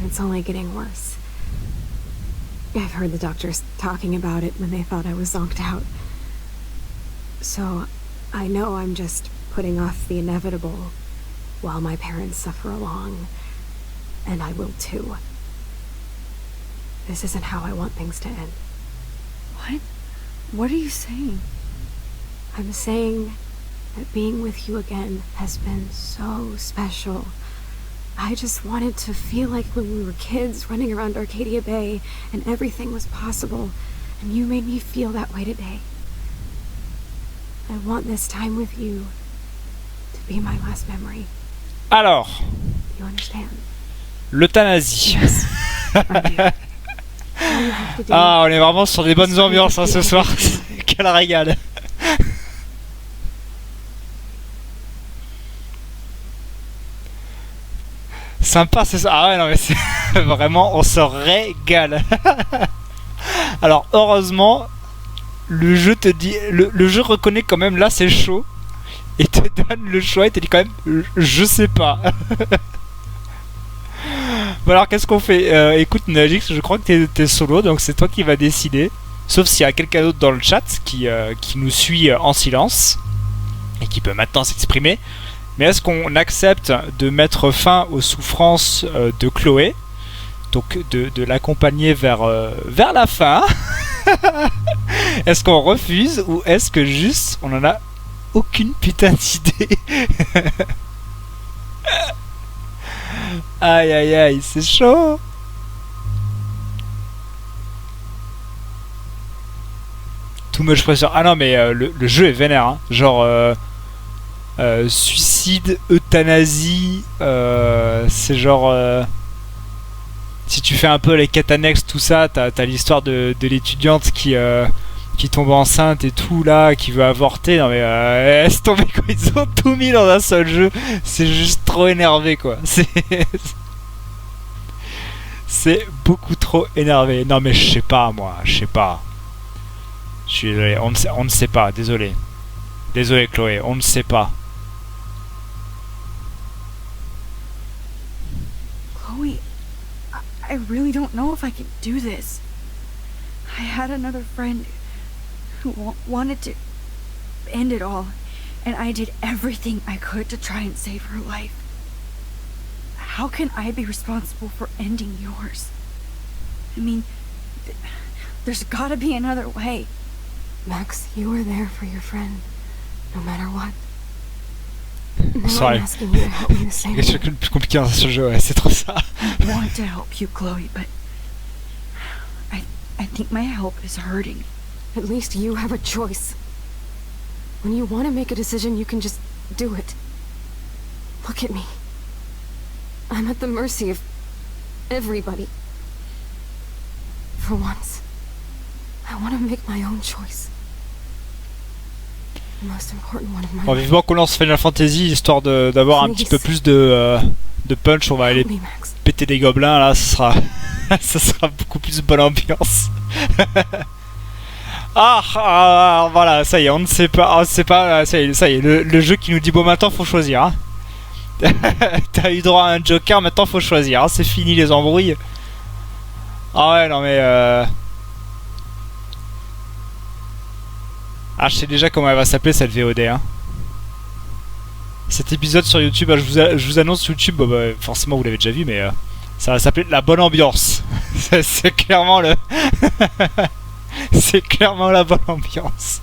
it's only getting worse. I've heard the doctors talking about it when they thought I was zonked out. So, I know I'm just putting off the inevitable while my parents suffer along, and I will too. This isn't how I want things to end. What? What are you saying? I'm saying that being with you again has been so special. I just wanted to feel like when we were kids running around Arcadia Bay and everything was possible, and you made me feel that way today. I want this time with you to be my last memory. Alors, You understand? l'euthanasie. All you have to do Ah, on est vraiment sur des bonnes ambiances hein, ce soir. Quel régal. Sympa, c'est ça. Ah ouais, non mais c'est vraiment, on se régale. Alors heureusement, le jeu te dit, le jeu reconnaît quand même là c'est chaud et te donne le choix et te dit quand même, je sais pas. Bon alors qu'est-ce qu'on fait écoute Nagix, je crois que t'es solo, donc c'est toi qui vas décider. Sauf s'il y a quelqu'un d'autre dans le chat qui nous suit en silence et qui peut maintenant s'exprimer. Mais est-ce qu'on accepte de mettre fin aux souffrances de Chloé, donc de l'accompagner vers la fin? Est-ce qu'on refuse ou est-ce que juste on en a aucune putain d'idée? Aïe aïe aïe, c'est chaud. Too much pressure. Ah non mais le jeu est vénère hein. Genre suicide, euthanasie, c'est genre si tu fais un peu les quêtes annexes, tout ça, t'as l'histoire de l'étudiante qui tombe enceinte et tout là, qui veut avorter. Non mais laisse tomber quoi, ils ont tout mis dans un seul jeu. C'est juste trop énervé quoi. C'est beaucoup trop énervé. Non mais je sais pas moi, je sais pas. Je suis désolé, on ne sait pas, désolé. Désolé Chloé, on ne sait pas. Chloe, I really don't know if I can do this. I had another friend who wanted to end it all, and I did everything I could to try and save her life. How can I be responsible for ending yours? I mean, there's gotta be another way. Max, you were there for your friend, no matter what. Now Sorry. I'm asking you to help me the same C'est way. le plus compliqué dans ce jeu, ouais, c'est trop ça. I want to help you, Chloe, but I think my help is hurting. At least you have a choice. When you want to make a decision, you can just do it. Look at me. I'm at the mercy of everybody. For once, I want to make my own choice. The most important one of my Bon, life. vivement qu'on lance Final Fantasy histoire d'avoir un petit peu plus de punch. On va aller Help me, Max. péter des gobelins là, ce sera ça sera beaucoup plus bonne ambiance. Voilà, ça y est, on ne sait pas, c'est pas, ça y est, le jeu qui nous dit bon maintenant faut choisir. Hein. T'as eu droit à un joker, maintenant faut choisir. Hein. C'est fini les embrouilles. Ah ouais non mais ah je sais déjà comment elle va s'appeler cette VOD. Hein. Cet épisode sur YouTube, je vous annonce YouTube, bah, forcément vous l'avez déjà vu, mais ça va s'appeler La Bonne Ambiance. C'est clairement le... C'est clairement la bonne ambiance.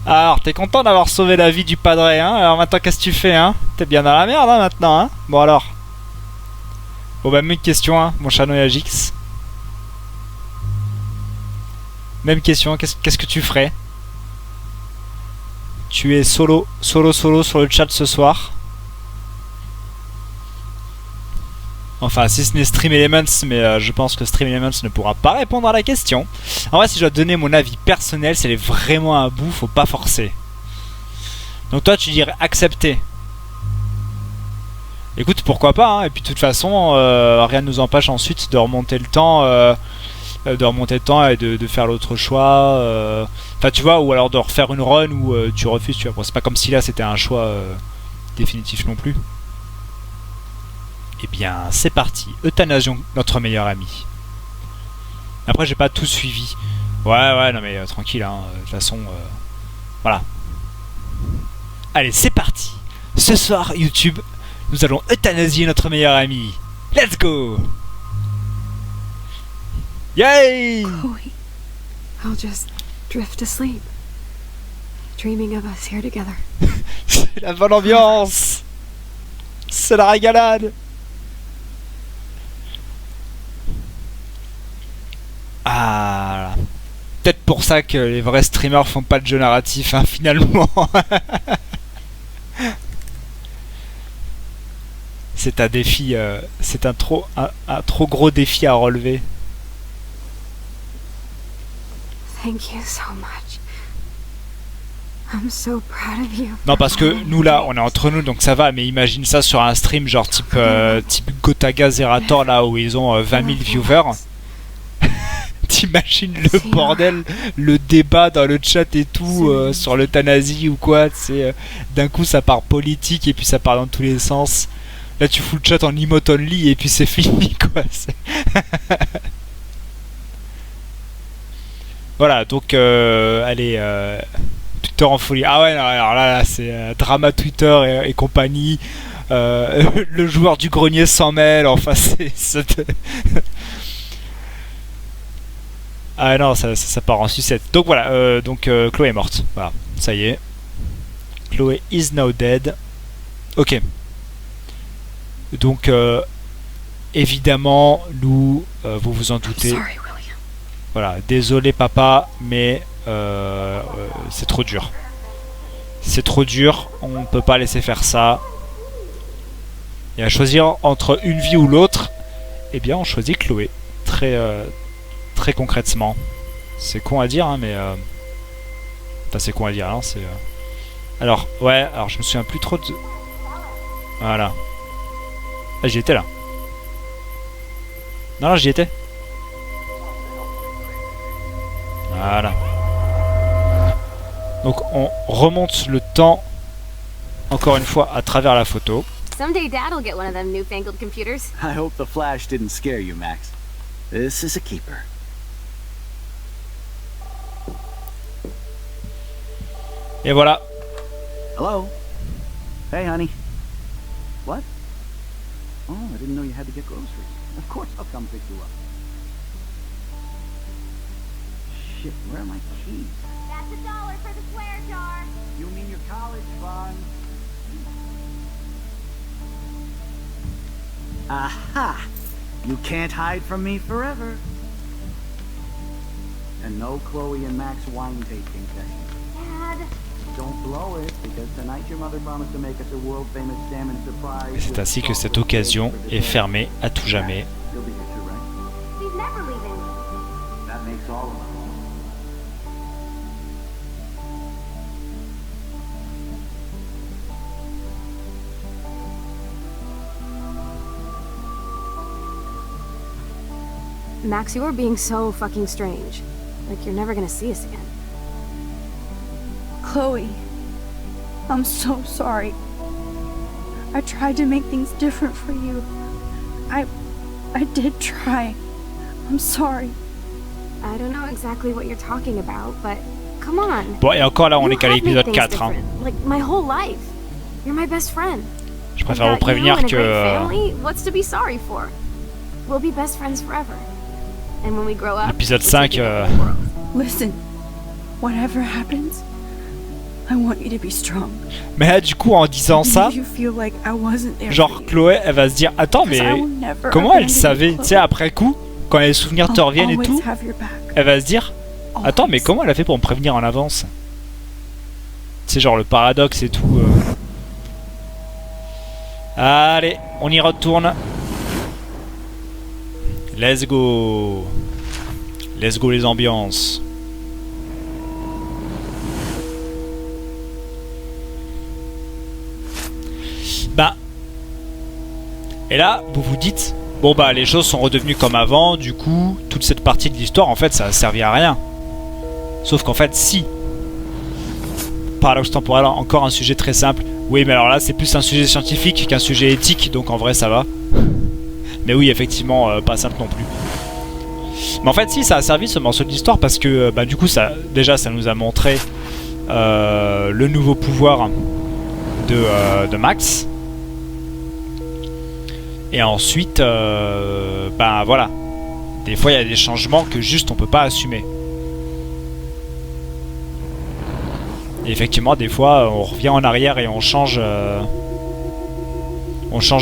Alors, t'es content d'avoir sauvé la vie du padre, hein? Alors maintenant, qu'est-ce que tu fais, hein? T'es bien dans la merde, hein, maintenant, hein? Bon alors. Bon bah, même question, hein, mon chat Noyagix. Même question, qu'est-ce que tu ferais? Tu es solo sur le chat ce soir. Enfin, si ce n'est Stream Elements, mais je pense que Stream Elements ne pourra pas répondre à la question. En vrai, si je dois donner mon avis personnel, c'est vraiment un bout, faut pas forcer. Donc toi, tu dirais accepter. Écoute, pourquoi pas, hein. Et puis de toute façon, rien ne nous empêche ensuite de remonter le temps, et de faire l'autre choix. Enfin, tu vois, ou alors de refaire une run où tu refuses, tu vois. Bon, c'est pas comme si là, c'était un choix définitif non plus. Eh bien, c'est parti. Euthanasion, notre meilleur ami. Après, j'ai pas tout suivi. Ouais, non mais tranquille, hein. De toute façon, voilà. Allez, c'est parti. Ce soir, YouTube, nous allons euthanasier notre meilleur ami. Let's go. Yay! Chloe, I'll just drift to sleep, dreaming of us here together. C'est la bonne ambiance. C'est la régalade. Ah, peut-être pour ça que les vrais streamers font pas de jeu narratif, hein, finalement. C'est un défi, c'est un trop gros défi à relever. Thank you so much. I'm so proud of you. Non, parce que nous là, on est entre nous, donc ça va. Mais imagine ça sur un stream genre type Gotaga Zerator là où ils ont 20 000 viewers. T'imagines le bordel, le débat dans le chat et tout sur l'euthanasie ou quoi. C'est d'un coup ça part politique et puis ça part dans tous les sens. Là tu fous le chat en emote only et puis c'est fini quoi. Voilà, donc allez, Twitter en folie. Ah ouais, non, alors là c'est drama Twitter et compagnie. Le joueur du grenier s'en mêle. Enfin c'est ah non, ça part en sucette. Donc voilà, Chloé est morte. Voilà, ça y est. Chloé is now dead. Ok. Donc, évidemment, nous, vous vous en doutez. Sorry, William. Voilà, désolé papa, mais c'est trop dur. C'est trop dur, on peut pas laisser faire ça. Et à choisir entre une vie ou l'autre, eh bien on choisit Chloé. Très concrètement. C'est con à dire, hein, mais... Enfin, c'est con à dire, hein, c'est... Alors, ouais, alors je me souviens plus trop de... Voilà. Ah, j'y étais, là. Non, j'y étais. Voilà. Donc, on remonte le temps, encore une fois, à travers la photo. Someday Dad'll get one of them newfangled computers. I hope the flash didn't scare you, Max. This is a keeper. Et voilà. Hello? Hey, honey. What? Oh, I didn't know you had to get groceries. Of course I'll come pick you up. Shit, where are my keys? That's $1 for the swear jar. You mean your college fund? Aha! You can't hide from me forever. And no Chloe and Max wine tasting session. Dad. Don't blow it, because tonight your mother promised to make us a world famous salmon surprise. Et c'est ainsi que cette occasion est fermée à tout jamais. You'll be here too, right? He's never leaving. That makes all of us. Max, you are being so fucking strange. Like you're never gonna see us again. Chloe, I'm so sorry. I tried to make things different for you. I did try. I'm sorry. I don't know exactly what you're talking about, but come on. Bon, et encore là, on You est qu'à have made l'épisode things 4. Hein. different, like my whole life. You're my best friend. Je préfère vous I've got you prévenir and a que... great family. What's to be sorry for? We'll be best friends forever. And when we grow up, L'épisode we'll 5... take over the world. Listen, whatever happens, I want you to be strong. Mais là, du coup, en disant ça, You feel like I wasn't there genre for you. Chloé, elle va se dire, attends, mais I will never comment elle abandon you, savait, Chloé. tu sais, après coup, quand les souvenirs te I'll reviennent et always tout, have your back. elle va se dire, attends, mais Always. comment elle a fait pour me prévenir en avance? C'est genre le paradoxe et tout. Allez, on y retourne. Let's go. Let's go les ambiances. Bah. Et là, vous vous dites, bon bah les choses sont redevenues comme avant, du coup, toute cette partie de l'histoire, en fait, ça a servi à rien. Sauf qu'en fait, si. Paradoxe temporel, encore un sujet très simple. Oui, mais alors là, c'est plus un sujet scientifique qu'un sujet éthique, donc en vrai, ça va. Mais oui, effectivement, pas simple non plus. Mais en fait, si, ça a servi ce morceau d'histoire parce que, bah, du coup, ça, déjà, ça nous a montré le nouveau pouvoir de Max. Et ensuite, bah voilà. Des fois, il y a des changements que juste on peut pas assumer. Et effectivement, des fois, on revient en arrière et on change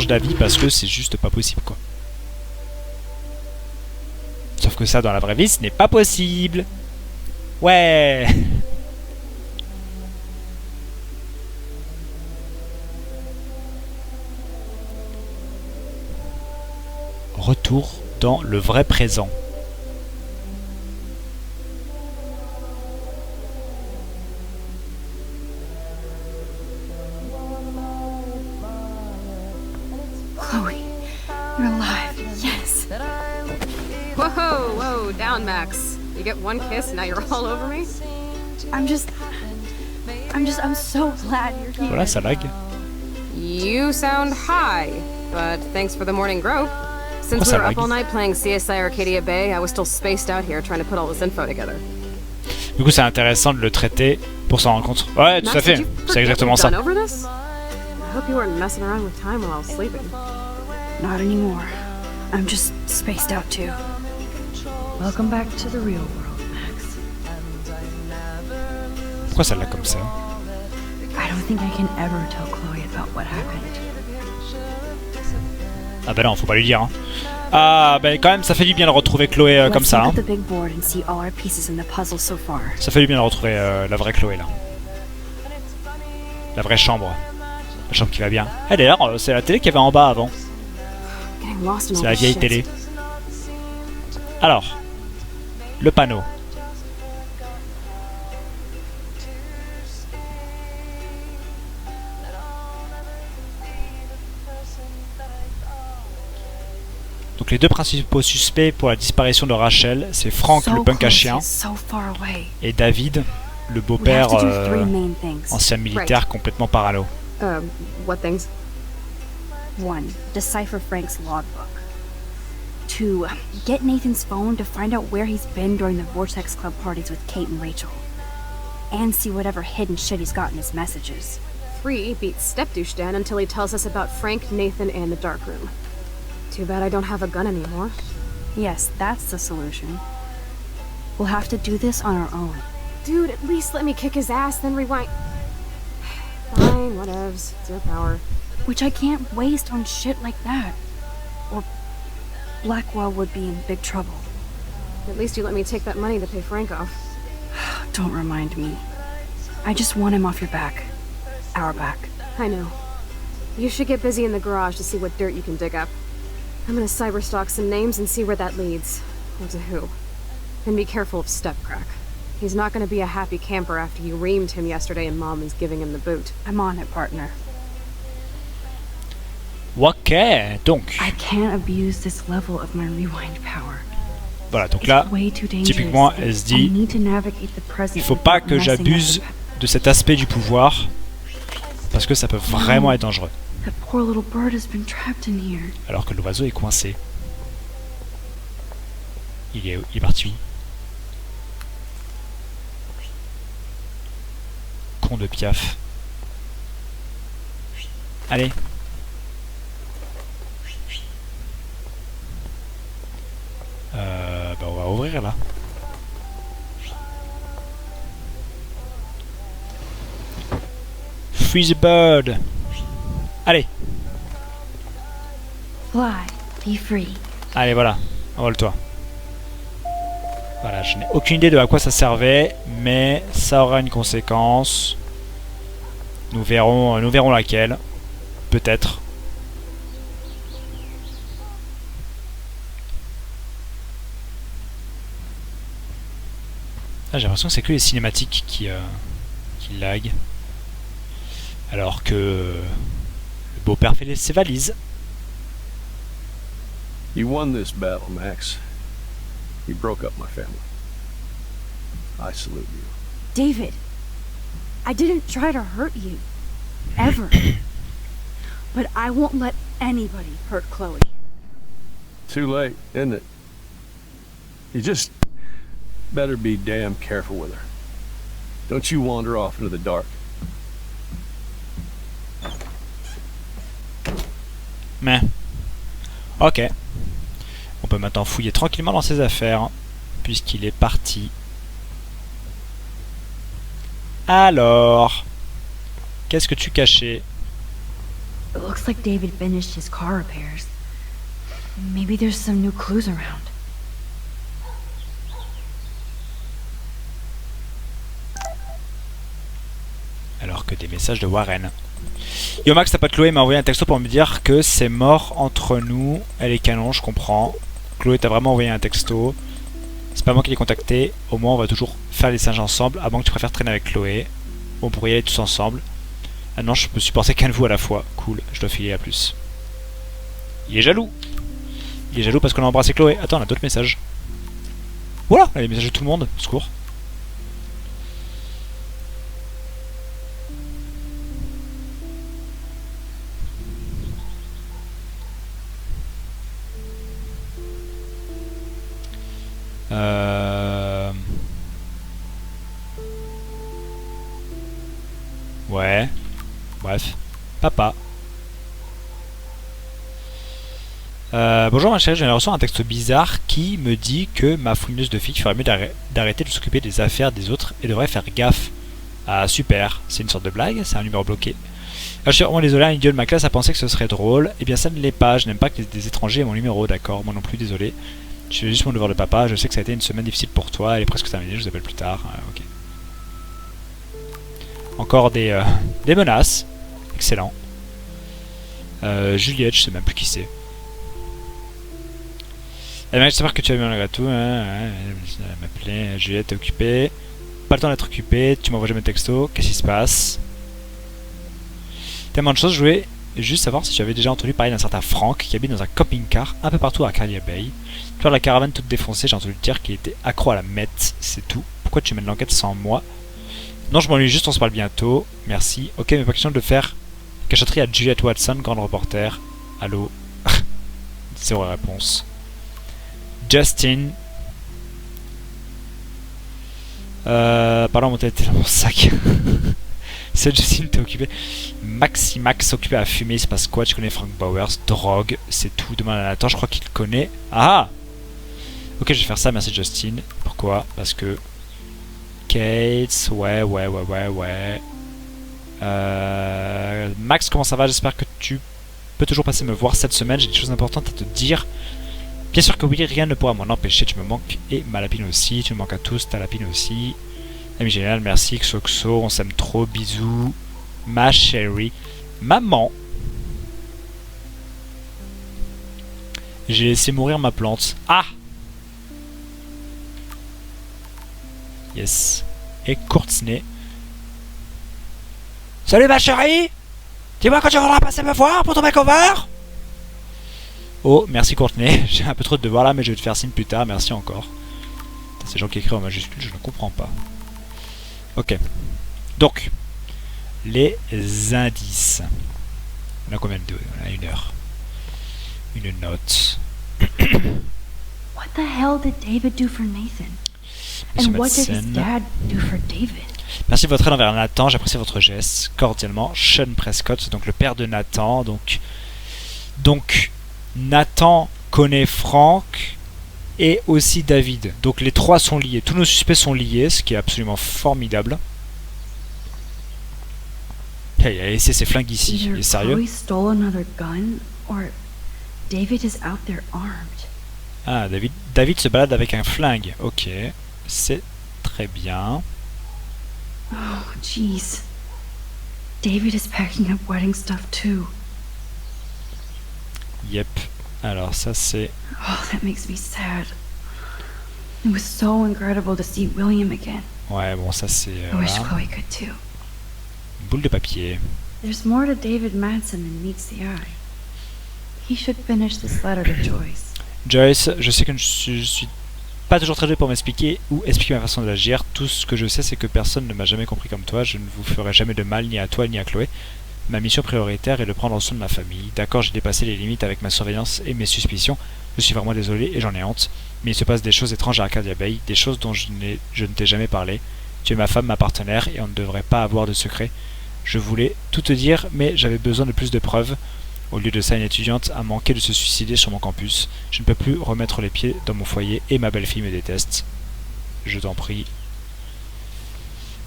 d'avis parce que c'est juste pas possible, quoi. Sauf que ça, dans la vraie vie, ce n'est pas possible. Ouais. Retour dans le vrai présent. Chloe, you're alive. Yes. Whoa, whoa, down, Max. You get one kiss, now you're all over me? I'm so glad you're here. Voilà, ça lag. You sound high, but thanks for the morning grope. Since we were up all night playing CSI Arcadia Bay, I was still spaced out here trying to put all this info together. Du coup, c'est intéressant de le traiter pour s'en rendre compte. Ouais, tout à fait. C'est exactement ça. I hope you weren't messing around with time while I was sleeping. Not anymore. I'm just spaced out too. Welcome back to the real world, Max. Pourquoi ça lag comme ça? I don't think I can ever tell Chloe about what happened. Ah bah non, faut pas lui dire. Hein. Ah bah quand même, ça fait du bien de retrouver Chloé comme ça. Hein. Ça fait du bien de retrouver la vraie Chloé là. La vraie chambre. La chambre qui va bien. Eh d'ailleurs, c'est la télé qu'il y avait en bas avant. C'est la vieille télé. Alors, le panneau. Donc les deux principaux suspects pour la disparition de Rachel, c'est Frank le punk à chien et David, le beau-père ancien militaire complètement parano. What things? 1. Decipher Frank's logbook. 2. Get Nathan's phone to find out where he's been during the Vortex Club parties with Kate and Rachel. And see whatever hidden shit he's got in his messages. 3. Beat Stepdouche Dan until he tells us about Frank, Nathan, and the dark room. Too bad I don't have a gun anymore. Yes, that's the solution. We'll have to do this on our own. Dude, at least let me kick his ass, then rewind. Fine, whatevs. It's your power. Which I can't waste on shit like that. Or Blackwell would be in big trouble. At least you let me take that money to pay Frank off. Don't remind me. I just want him off your back. Our back. I know. You should get busy in the garage to see what dirt you can dig up. I'm gonna cyberstalk some names and see where that leads. Or to who. And be careful of Stepcrack. He's not gonna be a happy camper after you reamed him yesterday and Mom is giving him the boot. I'm on it, partner. Ok, donc. I can't abuse this level of my rewind power. Voilà, donc là, typiquement, elle se dit, il faut pas que j'abuse de cet aspect du pouvoir, parce que ça peut vraiment être dangereux. Alors que l'oiseau est coincé. Il est parti où? con de Piaf. Allez. Bah on va ouvrir là. Free the bird. Allez. Fly, be free. Allez voilà, envole-toi. Voilà, je n'ai aucune idée de à quoi ça servait, mais ça aura une conséquence. Nous verrons laquelle. Peut-être. Ah, j'ai l'impression que c'est que les cinématiques qui lag. Alors que le beau-père fait ses valises. You won this battle, Max. You broke up my family. I salute you. David, I didn't try to hurt you. Ever. But I won't let anybody hurt Chloe. Too late, isn't it? You just better be damn careful with her. Don't you wander off into the dark. Mais. Ok. On peut maintenant fouiller tranquillement dans ses affaires, puisqu'il est parti. Alors, qu'est-ce que tu cachais? It looks like David finished his car repairs. Maybe there's some new clues around. Alors que des messages de Warren. Yo Max, ta pote Chloé m'a envoyé un texto pour me dire que c'est mort entre nous. Elle est canon, je comprends. Chloé t'a vraiment envoyé un texto. C'est pas moi qui l'ai contacté. Au moins on va toujours faire les singes ensemble. À moins que tu préfères traîner avec Chloé. On pourrait y aller tous ensemble. Ah non, je peux supporter qu'un de vous à la fois. Cool, je dois filer à plus. Il est jaloux. Il est jaloux parce qu'on a embrassé Chloé. Attends, on a d'autres messages. Voilà, on a les messages de tout le monde. Secours. Ouais. Bref. Papa. Bonjour ma chérie, je viens de recevoir un texte bizarre qui me dit que ma fouineuse de fille ferait mieux d'arrêter de s'occuper des affaires des autres et devrait faire gaffe. Ah super, c'est une sorte de blague, c'est un numéro bloqué. Ah, je suis vraiment désolé, un idiot de ma classe a pensé que ce serait drôle. Eh bien ça ne l'est pas, je n'aime pas que des étrangers aient mon numéro, d'accord, moi non plus, désolé. Je fais juste mon devoir de papa, je sais que ça a été une semaine difficile pour toi, elle est presque terminée, je vous appelle plus tard. Ok. Encore des menaces. Excellent. Juliette, je sais même plus qui c'est. Eh bien, j'espère que tu as bien malgré tout. Elle m'appelait. Juliette, t'es occupée. Pas le temps d'être occupée. Tu m'envoies jamais de texto. Qu'est-ce qui se passe? Tellement de choses. Je voulais juste savoir si tu avais déjà entendu parler d'un certain Frank qui habite dans un camping-car un peu partout à Carlier Bay. Tu vois la caravane toute défoncée. J'ai entendu dire qu'il était accro à la meth. C'est tout. Pourquoi tu mènes l'enquête sans moi? Non, je m'ennuie juste. On se parle bientôt. Merci. Ok, mais pas question de faire cachotterie à Juliette Watson, grande reporter. Allô? Zéro réponse. Justin. Pardon, mon tête était dans mon sac. C'est Justin, t'es occupé. Max occupé à fumer, il se passe quoi? Tu connais Frank Bowers? Drogue, c'est tout. Demande à Nathan, je crois qu'il connaît. Ah! Ok, je vais faire ça, merci Justin. Pourquoi? Parce que. Kate, ouais. Max, comment ça va? J'espère que tu peux toujours passer me voir cette semaine. J'ai des choses importantes à te dire. Bien sûr que oui, rien ne pourra m'en empêcher. Tu me manques et ma lapine aussi. Tu me manques à tous, ta lapine aussi. Ami génial, merci. Xoxo, on s'aime trop. Bisous. Ma chérie. Maman. J'ai laissé mourir ma plante. Ah! Yes. Et Courtenay. Salut ma chérie! Dis-moi quand tu voudras passer me voir pour ton makeover? Oh, merci Courtenay. J'ai un peu trop de devoirs là, mais je vais te faire signe plus tard. Merci encore. Ces gens qui écrivent en majuscule, je ne comprends pas. Ok. Donc, les indices. On a combien de... On a 1 heure. Une note. What the hell did David do for Nathan? And what did his dad do for David? Merci de votre aide envers Nathan, j'apprécie votre geste. Cordialement, Sean Prescott, donc le père de Nathan. Donc Nathan connaît Frank et aussi David. Donc les trois sont liés. Tous nos suspects sont liés, ce qui est absolument formidable. Hey, il a laissé ses flingues ici. Il est sérieux? Ah, David se balade avec un flingue. Ok, c'est très bien. Oh, jeez. David is packing up wedding stuff too. Yep. Alors ça c'est... Oh, that makes me sad. It was so incredible to see William again. Ouais, bon ça c'est... I wish Chloe could too. Boule de papier. There's more to David Madsen than meets the eye. He should finish this letter to Joyce. Joyce, je sais que je suis pas toujours très doué pour m'expliquer ou expliquer ma façon d'agir. Tout ce que je sais, c'est que personne ne m'a jamais compris comme toi. Je ne vous ferai jamais de mal, ni à toi, ni à Chloé. Ma mission prioritaire est de prendre soin de ma famille. D'accord, j'ai dépassé les limites avec ma surveillance et mes suspicions. Je suis vraiment désolé et j'en ai honte. Mais il se passe des choses étranges à Arcadia Bay, des choses dont je ne t'ai jamais parlé. Tu es ma femme, ma partenaire, et on ne devrait pas avoir de secret. Je voulais tout te dire, mais j'avais besoin de plus de preuves. Au lieu de ça, une étudiante a manqué de se suicider sur mon campus. Je ne peux plus remettre les pieds dans mon foyer et ma belle-fille me déteste. Je t'en prie.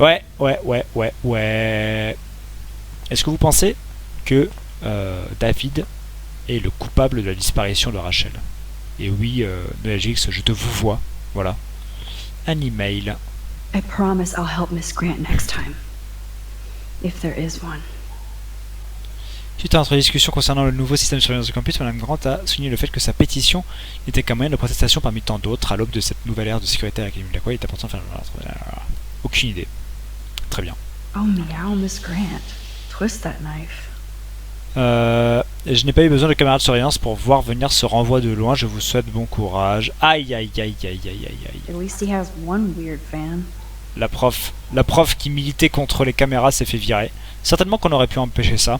Ouais. Est-ce que vous pensez que David est le coupable de la disparition de Rachel? Et oui, Noël-Gix, je te vous vois. Voilà. Un email. I promise I'll help Miss Grant next time. If there is one. Suite à notre discussion concernant le nouveau système de surveillance du campus, Mme Grant a souligné le fait que sa pétition n'était qu'un moyen de protestation parmi tant d'autres. À l'aube de cette nouvelle ère de sécurité à l'Académie de la Quoi, il est important de faire... Aucune idée. Très bien. Oh meow, Miss Grant. Twist that knife. Je n'ai pas eu besoin de caméras de surveillance pour voir venir ce renvoi de loin. Je vous souhaite bon courage. Aïe. At least he has one weird fan. La prof qui militait contre les caméras s'est fait virer. Certainement qu'on aurait pu empêcher ça.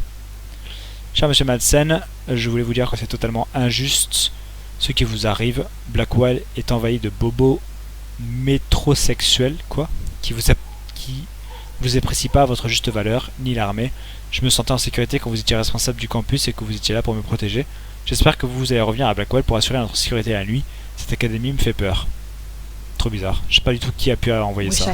Cher monsieur Madsen, je voulais vous dire que c'est totalement injuste ce qui vous arrive. Blackwell est envahi de bobos métrosexuels, qui vous apprécient pas à votre juste valeur, ni l'armée. Je me sentais en sécurité quand vous étiez responsable du campus et que vous étiez là pour me protéger. J'espère que vous allez revenir à Blackwell pour assurer notre sécurité la nuit. Cette académie me fait peur. Trop bizarre. Je sais pas du tout qui a pu envoyer ça.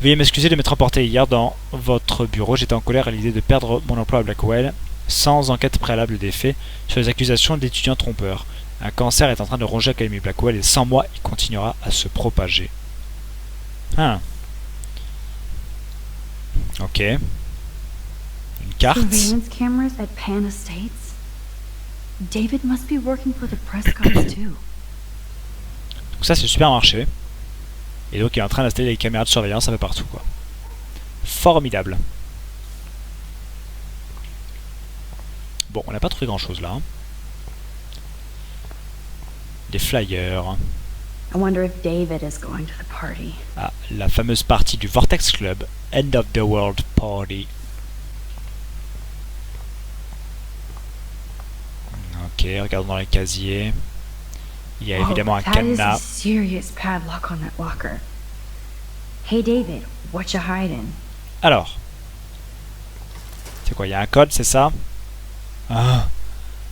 Veuillez m'excuser de m'être emporté hier dans votre bureau. J'étais en colère à l'idée de perdre mon emploi à Blackwell sans enquête préalable des faits sur les accusations d'étudiants trompeurs. Un cancer est en train de ronger l'Académie Blackwell et sans moi, il continuera à se propager. Ok. Une carte. Surveillance cameras at Pan Estates. David must be working for the Prescotts too. Donc ça, c'est le supermarché. Et donc il est en train d'installer des caméras de surveillance un peu partout, quoi. Formidable. Bon, on n'a pas trouvé grand chose là. Des flyers. I wonder if David is going to the party. Ah, la fameuse partie du Vortex Club. End of the World Party. Ok, regardons dans les casiers. Il y a évidemment un cadenas. Serious padlock on that locker. Hey David, what you hiding? Alors, c'est quoi? Il y a un code, c'est ça? Ah,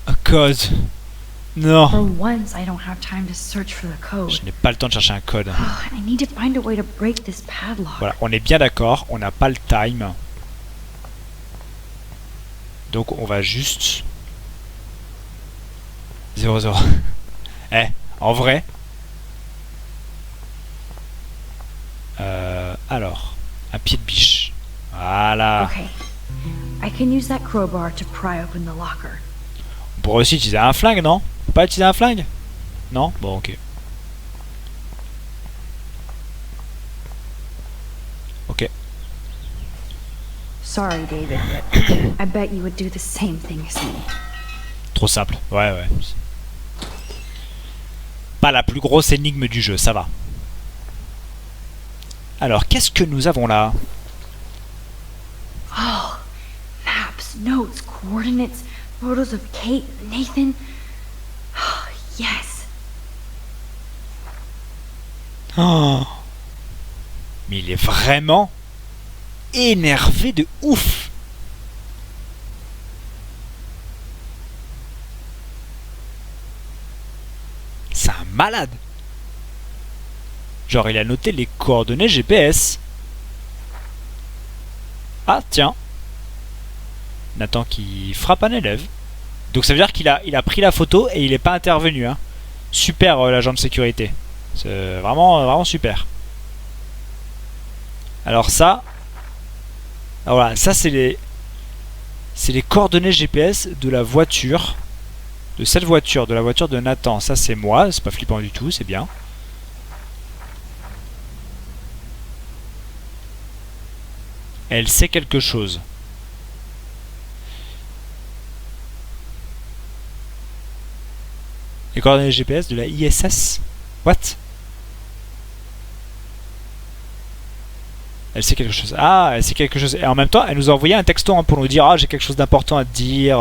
un code. Non. For once, I don't have time to search for the code. Je n'ai pas le temps de chercher un code. I need to find a way to break this padlock. Voilà, on est bien d'accord, on n'a pas le time. Donc on va juste 0-0. En vrai. Alors, un pied de biche. Voilà. Okay. I can use that crowbar to pry open the locker. On pourrait aussi utiliser un flingue, non? Faut pas utiliser un flingue? Non? Bon, ok. Ok. Sorry, David, but I bet you would do the same thing as me. Trop simple. Ouais. Pas la plus grosse énigme du jeu, ça va. Alors, qu'est-ce que nous avons là? Oh, maps, notes, coordinates, photos of Kate, Nathan. Oh, yes. Oh. Mais il est vraiment énervé de ouf. C'est un malade. Genre, il a noté les coordonnées GPS. Ah, tiens. Nathan qui frappe un élève. Donc ça veut dire qu'il a pris la photo et il n'est pas intervenu. Hein. Super, l'agent de sécurité. C'est vraiment super. Alors ça... Alors voilà, ça c'est les coordonnées GPS de la voiture. De cette voiture, de la voiture de Nathan. Ça c'est moi, c'est pas flippant du tout, c'est bien. Elle sait quelque chose. Les coordonnées GPS de la ISS. What? Elle sait quelque chose. Ah, elle sait quelque chose. Et en même temps, elle nous a envoyé un texto hein, pour nous dire « Ah, j'ai quelque chose d'important à te dire.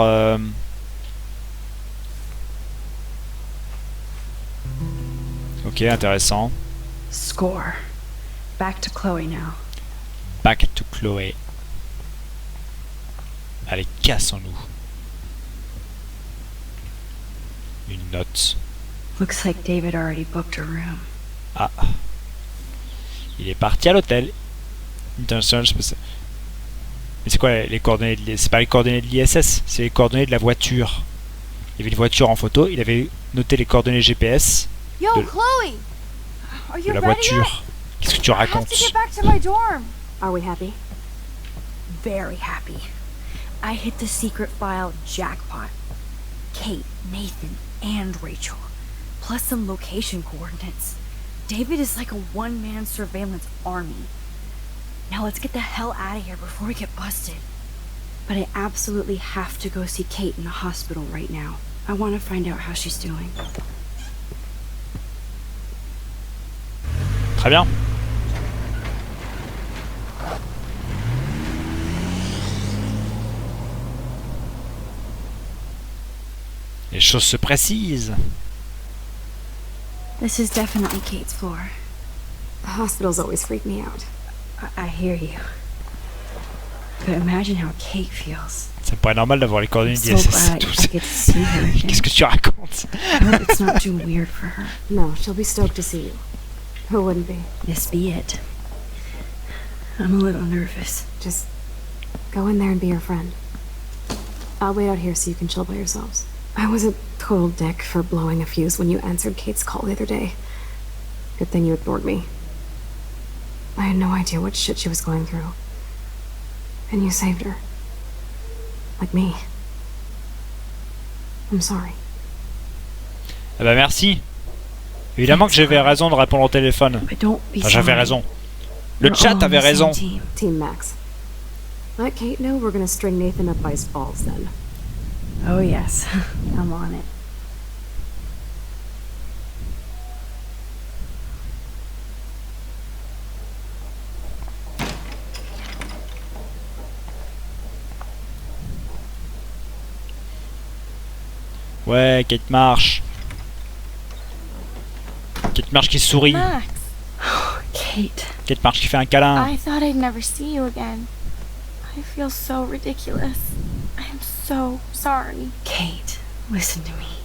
Ok, intéressant. Score. Back to Chloe now. Back to Chloé. Allez, cassons-nous. Une note. Looks like David already booked a room. Ah. Il est parti à l'hôtel. International Space. Mais c'est quoi les coordonnées de c'est pas les coordonnées de l'ISS, c'est les coordonnées de la voiture. Il y avait une voiture en photo, il avait noté les coordonnées GPS Yo, Chloe! Are de you la ready voiture. Qu'est-ce que tu racontes? yet? Back to my dorm. Are we happy? Very happy. I hit the secret file jackpot. Kate, Nathan, and Rachel. Plus some location coordinates. David is like a one-man surveillance army. Now let's get the hell out of here before we get busted. But I absolutely have to go see Kate in the hospital right now. I want to find out how she's doing. Très bien. Les choses se précisent. This is definitely Kate's floor. The hospitals always freak me out. I hear you. But imagine how Kate feels. C'est pas normal d'avoir les coordonnées I'm so d'ISS. glad I get to see her again. Qu'est-ce que tu racontes? I hope it's not too weird for her. No, she'll be stoked to see you. Who wouldn't be? This be it. I'm a little nervous. Just go in there and be your friend. I'll wait out here so you can chill by yourselves. I was a total dick for blowing a fuse when you answered Kate's call the other day. Good thing you ignored me. I had no idea what shit she was going through. And you saved her. Like me. I'm sorry. Ah bah merci. Évidemment que j'avais raison de répondre au téléphone. But don't be Enfin, j'avais sorry. raison. Le We're chat all on avait the same raison. team. Team Max. Let Kate know we're gonna string Nathan up by his balls then. Oh yes, I'm on it. Ouais, Kate marche. Kate marche qui sourit. Max, Kate. Kate marche qui fait un câlin. I thought I'd never see you again. I feel so ridiculous. I'm so sorry. Kate, listen to me.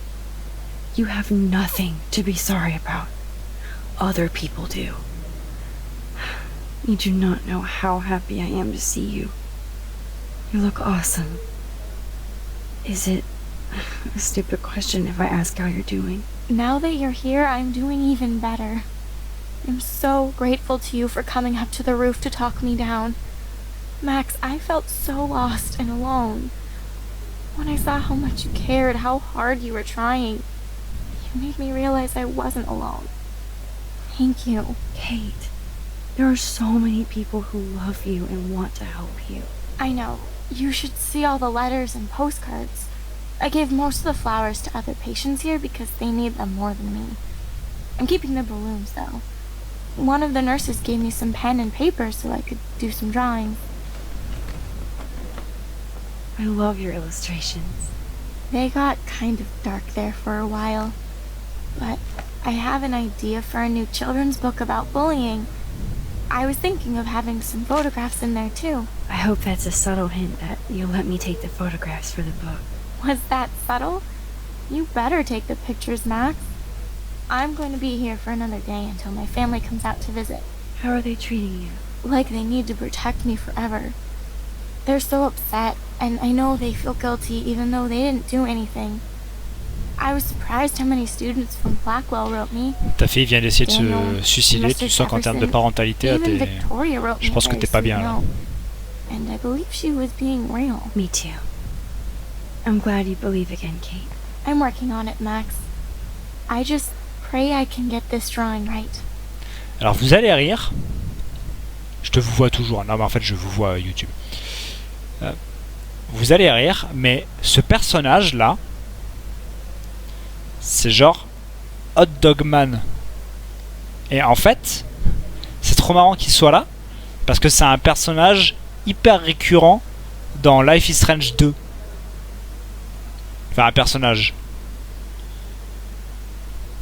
You have nothing to be sorry about. Other people do. You do not know how happy I am to see you. You look awesome. Is it a stupid question if I ask how you're doing? Now that you're here, I'm doing even better. I'm so grateful to you for coming up to the roof to talk me down. Max, I felt so lost and alone. When I saw how much you cared, how hard you were trying, you made me realize I wasn't alone. Thank you. Kate, there are so many people who love you and want to help you. I know. You should see all the letters and postcards. I gave most of the flowers to other patients here because they need them more than me. I'm keeping the balloons, though. One of the nurses gave me some pen and paper so I could do some drawing. I love your illustrations. They got kind of dark there for a while, but I have an idea for a new children's book about bullying. I was thinking of having some photographs in there too. I hope that's a subtle hint that you'll let me take the photographs for the book. Was that subtle? You better take the pictures, Max. I'm going to be here for another day until my family comes out to visit. How are they treating you? Like they need to protect me forever. They're so upset, and I know they feel guilty even though they didn't do anything. I was surprised how many students from Blackwell wrote me. Ta fille vient d'essayer de Daniel, se suicider. Mr. Tu sens qu'en termes de Jefferson, parentalité, even Victoria wrote me je pense a que very t'es pas sweet bien là. note. And I believe she was being real. Me too. I'm glad you believe again, Kate. I'm working on it, Max. I just pray I can get this drawing right. Alors vous allez rire. Je te vous vois toujours. Non mais en fait je vous vois YouTube. Vous allez rire, mais ce personnage là, c'est genre Hot Dog Man. Et en fait, c'est trop marrant qu'il soit là, parce que c'est un personnage hyper récurrent dans Life is Strange 2. Enfin un personnage.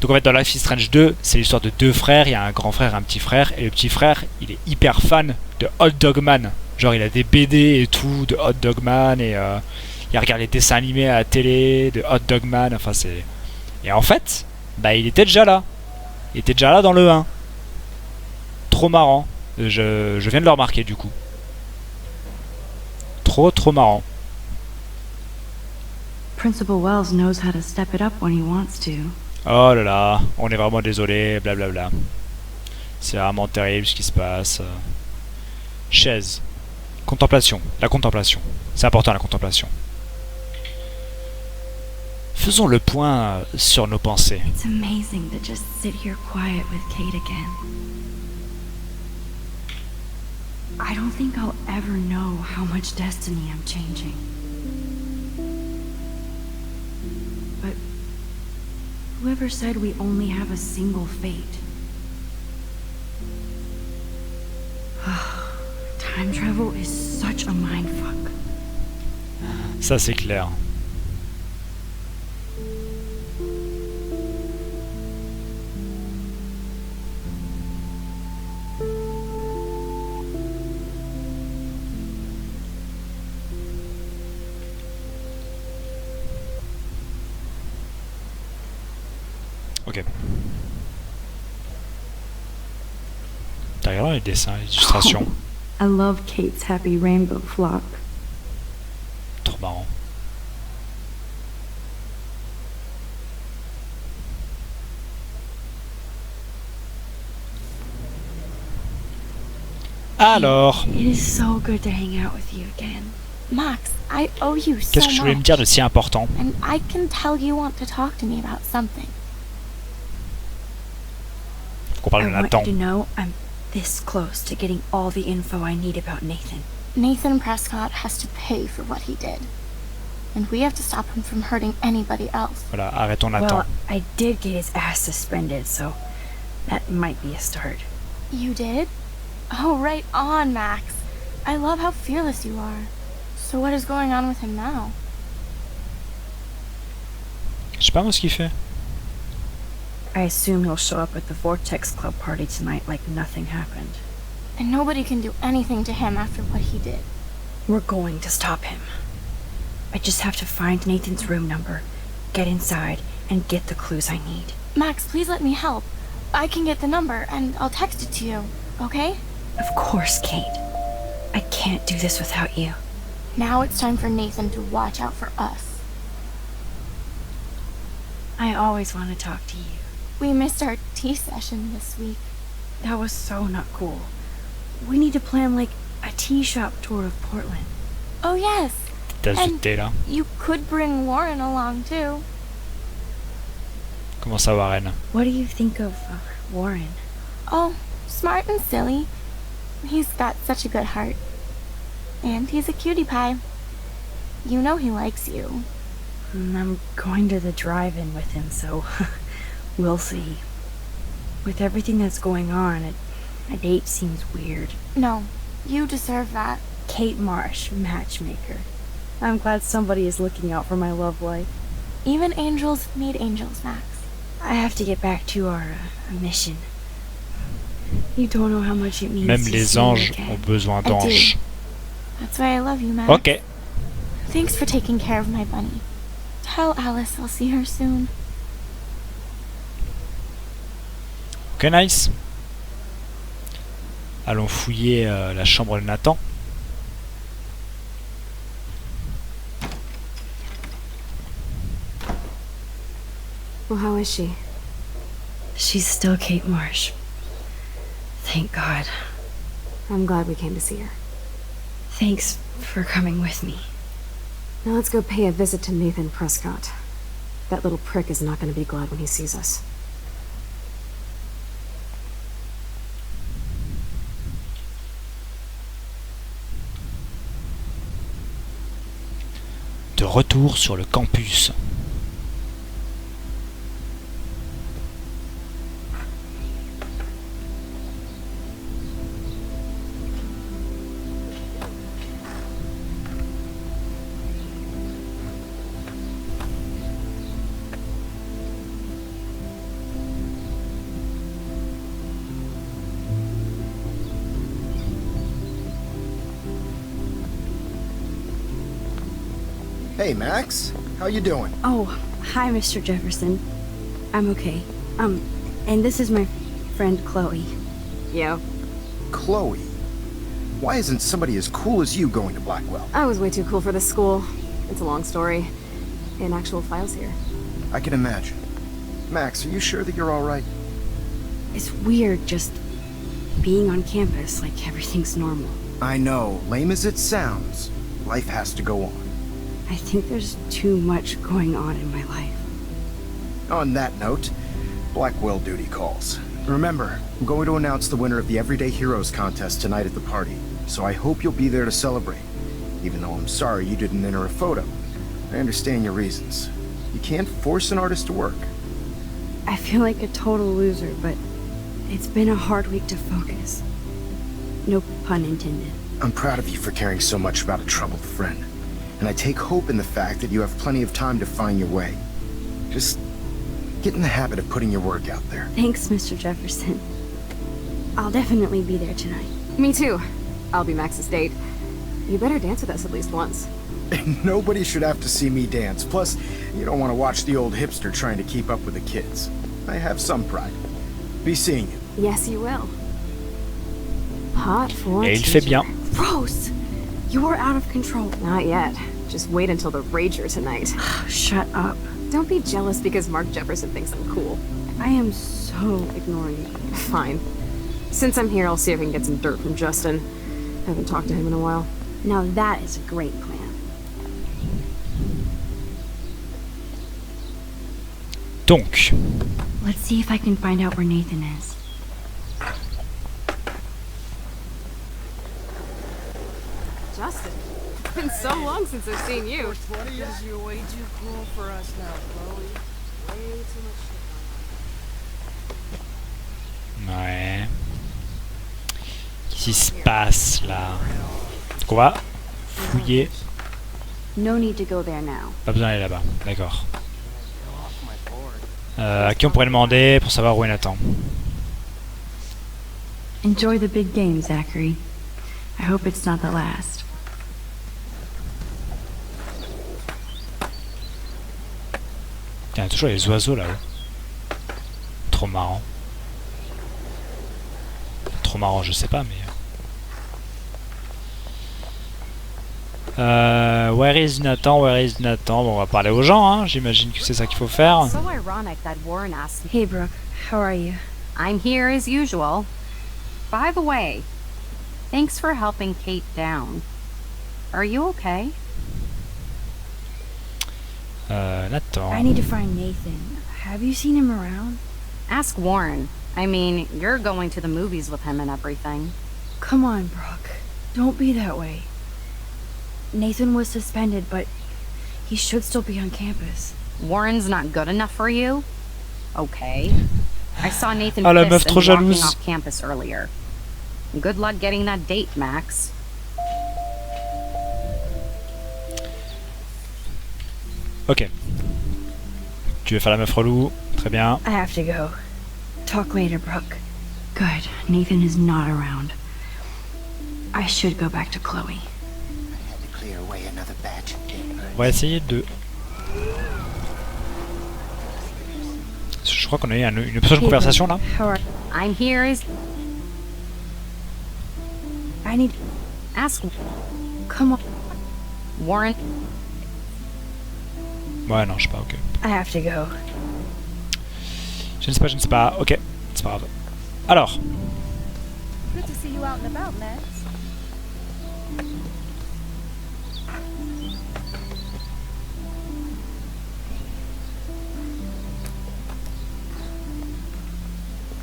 Donc en fait dans Life is Strange 2, c'est l'histoire de deux frères, il y a un grand frère et un petit frère, et le petit frère, il est hyper fan de Hot Dog Man. Genre il a des BD et tout de Hot Dog Man, et il regarde les dessins animés à la télé de Hot Dog Man, enfin c'est... Et en fait, bah il était déjà là. Il était déjà là dans le 1. Trop marrant. Je viens de le remarquer du coup. Trop marrant. Principal Wells knows how to step it up when he wants to. Oh là là, on est vraiment désolé, blablabla. C'est vraiment terrible ce qui se passe. Chaise. Contemplation. La contemplation. C'est important la contemplation. Faisons le point sur nos pensées. It's amazing to just sit here quiet with Kate again. I don't think I'll ever know how much destiny I'm changing. But whoever said we only have a single fate? Time travel is such a mindfuck. Ça c'est clair. Ok. T'as regardé les dessins, les illustrations. I love Kate's happy rainbow flock. Trop marrant. Alors, It is so good to hang out with you again. Max, I owe you so qu'est-ce que je voulais me much. dire de si important? And I can tell you want to talk to me about something. Faut qu'on parle de I want Nathan. you to know I'm this close to getting all the info I need about Nathan. Nathan Prescott has to pay for what he did. And we have to stop him from hurting anybody else. Voilà, arrêtons Nathan. Well, I did get his ass suspended, so that might be a start. You did? Oh, right on, Max. I love how fearless you are. So what is going on with him now? Je sais pas moi ce qu'il fait. I assume he'll show up at the Vortex Club party tonight like nothing happened. And nobody can do anything to him after what he did. We're going to stop him. I just have to find Nathan's room number, get inside, and get the clues I need. Max, please let me help. I can get the number, and I'll text it to you, okay? Of course, Kate. I can't do this without you. Now it's time for Nathan to watch out for us. I always want to talk to you. We missed our tea session this week. That was so not cool. We need to plan like a tea shop tour of Portland. Oh yes, Tasse de thé là. you could bring Warren along too. Comment ça va, Reine? What do you think of Warren? Oh, smart and silly. He's got such a good heart. And he's a cutie pie. You know he likes you. I'm going to the drive-in with him, so we'll see. With everything that's going on, a date seems weird. No, you deserve that. Kate Marsh, matchmaker. I'm glad somebody is looking out for my love life. Even angels need angels, Max. I have to get back to our mission. You don't know how much it means. Même to les see me anges again. ont besoin d'anges. That's why I love you, Max. Ok. Thanks for taking care of my bunny. Tell Alice I'll see her soon. Ok, nice. Allons fouiller la chambre de Nathan. Well, how is she? She's still Kate Marsh. Thank God. I'm glad we came to see her. Thanks for coming with me. Now let's go pay a visit to Nathan Prescott. That little prick is not going to be glad when he sees us. De retour sur le campus. Hey, Max. How you doing? Oh, hi, Mr. Jefferson. I'm okay. And this is my friend Chloe. Yo. Chloe. Why isn't somebody as cool as you going to Blackwell? I was way too cool for this school. It's a long story. In actual files here. I can imagine. Max, are you sure that you're all right? It's weird just being on campus like everything's normal. I know. Lame as it sounds, life has to go on. I think there's too much going on in my life. On that note, Blackwell duty calls. Remember, I'm going to announce the winner of the Everyday Heroes contest tonight at the party, so I hope you'll be there to celebrate. Even though I'm sorry you didn't enter a photo. I understand your reasons. You can't force an artist to work. I feel like a total loser, but it's been a hard week to focus. No pun intended. I'm proud of you for caring so much about a troubled friend. And I take hope in the fact that you have plenty of time to find your way. Just get in the habit of putting your work out there. Thanks, Mr. Jefferson. I'll definitely be there tonight. Me too. I'll be Max's date. You better dance with us at least once. Nobody should have to see me dance. Plus, you don't want to watch the old hipster trying to keep up with the kids. I have some pride. Be seeing you. Yes, you will. Hot for Et il fait bien. Rose! You are out of control. Not yet. Just wait until the Rager tonight. Shut up. Don't be jealous because Mark Jefferson thinks I'm cool. I am so ignoring you. Fine. Since I'm here, I'll see if I can get some dirt from Justin. Haven't talked to him in a while. Now that is a great plan. Donc, Let's see if I can find out where Nathan is. Justin, it's been so long since I've seen you. You're way too cool for us now, Chloe. Way too much shit ouais. Qu'est-ce qui se passe là? Donc on va fouiller. No need to go there now. Pas besoin d'aller là-bas. D'accord. À qui on pourrait demander pour savoir où est Nathan? Enjoy the big game, Zachary. I hope it's not the last. Tiens, il y a toujours les oiseaux là-haut. Trop marrant. Trop marrant, je sais pas, mais... where is Nathan? Where is Nathan? Bon, on va parler aux gens, hein. J'imagine que c'est ça qu'il faut faire. So ironic that Warren asked me. Hey, Brooke. How are you? I'm here as usual. By the way, thanks for helping Kate down. Are you okay? Nathan. I need to find Nathan. Have you seen him around? Ask Warren. I mean, you're going to the movies with him and everything. Come on, Brooke. Don't be that way. Nathan was suspended, but he should still be on campus. Warren's not good enough for you? Okay. I saw Nathan Ah, la meuf pissed trop and walking jalouse. off campus earlier. Good luck getting that date, Max. Ok. Tu veux faire la meuf relou? Très bien. I have to go. Talk later, Brooke. Good. Nathan is not around. I should go back to Chloe. On va essayer de... Je crois qu'on a eu une option de conversation là. I'm here is... I need... Ask... Come on. Warren... Ouais, non, je sais pas, ok. I have to go. Je ne sais pas, ok. C'est pas grave. Alors. Good to see you out and about, Max.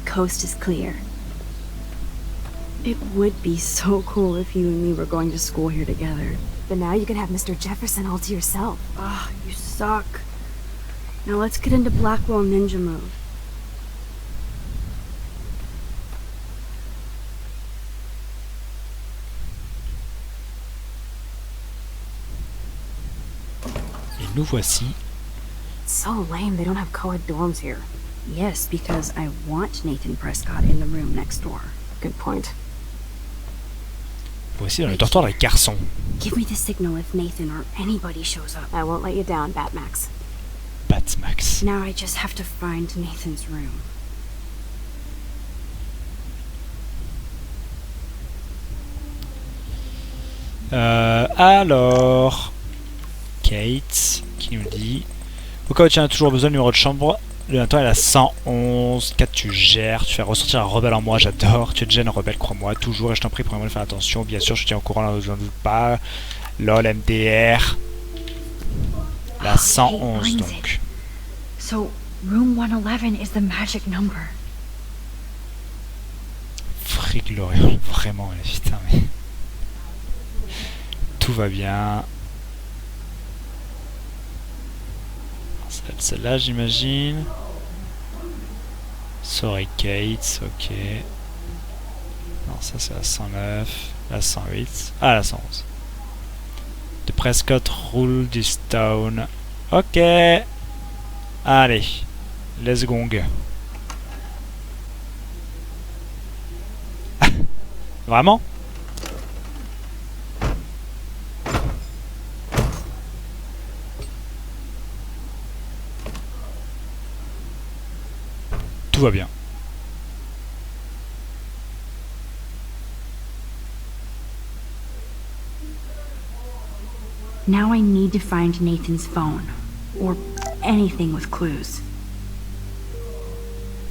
Coast is clear. It would be so cool if you and me were going to school here together. But now you can have Mr. Jefferson all to yourself. Ah, you suck. Now let's get into Blackwell Ninja mode. Et nous voici. It's so lame they don't have co-ed dorms here. Yes, because I want Nathan Prescott in the room next door. Good point. Voici dans le dortoir des garçons. Give me the signal if Nathan or anybody shows up. I won't let you down, Batmax. Batmax. Now I just have to find Nathan's room. Alors... Kate, qui nous dit... Au cas où tu as toujours besoin de numéro de chambre, le temps est à 111. 4, tu gères, tu fais ressortir un rebelle en moi, j'adore. Tu es déjà un rebelle, crois-moi, toujours. Et je t'en prie, prends-moi de faire attention. Bien sûr, je te tiens au courant, là, je n'en doute pas. LOL, MDR. La 111, donc. So, room 111 is the magic number. Frick Lorient, vraiment, putain, mais... Tout va bien. Ça va être celle-là, j'imagine. Sorry Kate, ok. Non, ça c'est la 109, la 108. Ah, la 111. De Prescott rule this town. Ok. Allez, let's go. Vraiment? Tout va bien. Now I need to find Nathan's phone. Or anything with clues.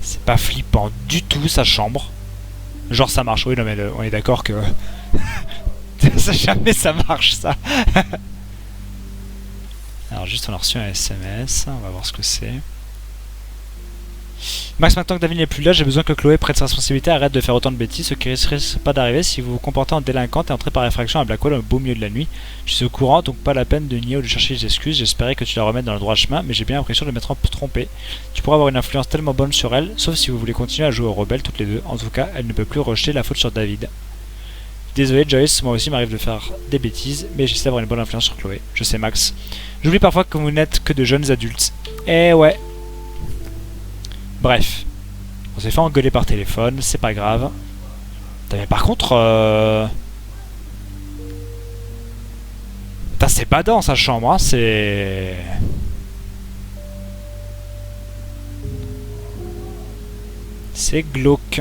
C'est pas flippant du tout sa chambre. Genre ça marche, oui non mais on est d'accord que... jamais ça marche ça. Alors juste on a reçu un SMS, on va voir ce que c'est. Max, maintenant que David n'est plus là, j'ai besoin que Chloé prenne sa responsabilité, arrête de faire autant de bêtises, ce qui risquerait pas d'arriver si vous vous comportez en délinquante et entrez par effraction à Blackwell au beau milieu de la nuit. Je suis au courant, donc pas la peine de nier ou de chercher des excuses, j'espérais que tu la remettes dans le droit chemin, mais j'ai bien l'impression de m'être trompé. Tu pourras avoir une influence tellement bonne sur elle, sauf si vous voulez continuer à jouer aux rebelles toutes les deux. En tout cas, elle ne peut plus rejeter la faute sur David. Désolé Joyce, moi aussi m'arrive de faire des bêtises, mais j'essaie d'avoir une bonne influence sur Chloé. Je sais Max. J'oublie parfois que vous n'êtes que de jeunes adultes. Eh ouais. Bref. On s'est fait engueuler par téléphone, c'est pas grave. Mais par contre... Putain, c'est badant sa chambre, hein, c'est... C'est glauque.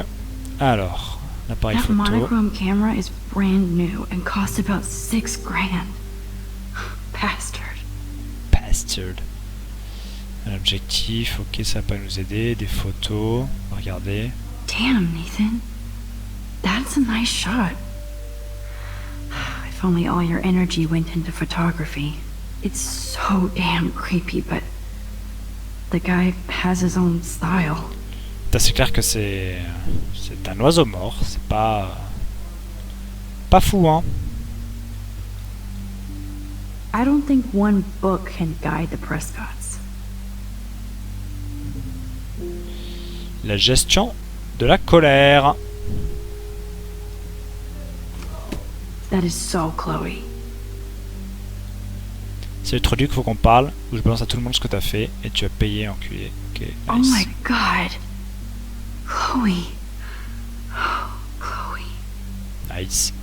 Alors, l'appareil photo. That monochrome camera is brand new and cost about $6 grand. Bastard. Bastard. Un objectif, ok, ça va pas nous aider. Des photos, regardez. Damn, Nathan. That's a nice shot. If only all your energy went into photography. It's so damn creepy, but the guy has his own style. C'est clair que c'est un oiseau mort, c'est pas fou, hein. I don't think one book can guide the Prescotts. La gestion de la colère. That is so Chloe. C'est le truc qu'il faut qu'on parle, où je balance à tout le monde ce que t'as fait, et tu as payé, enculé. Ok, nice. Oh my god. Chloe. Oh, Chloe. Nice.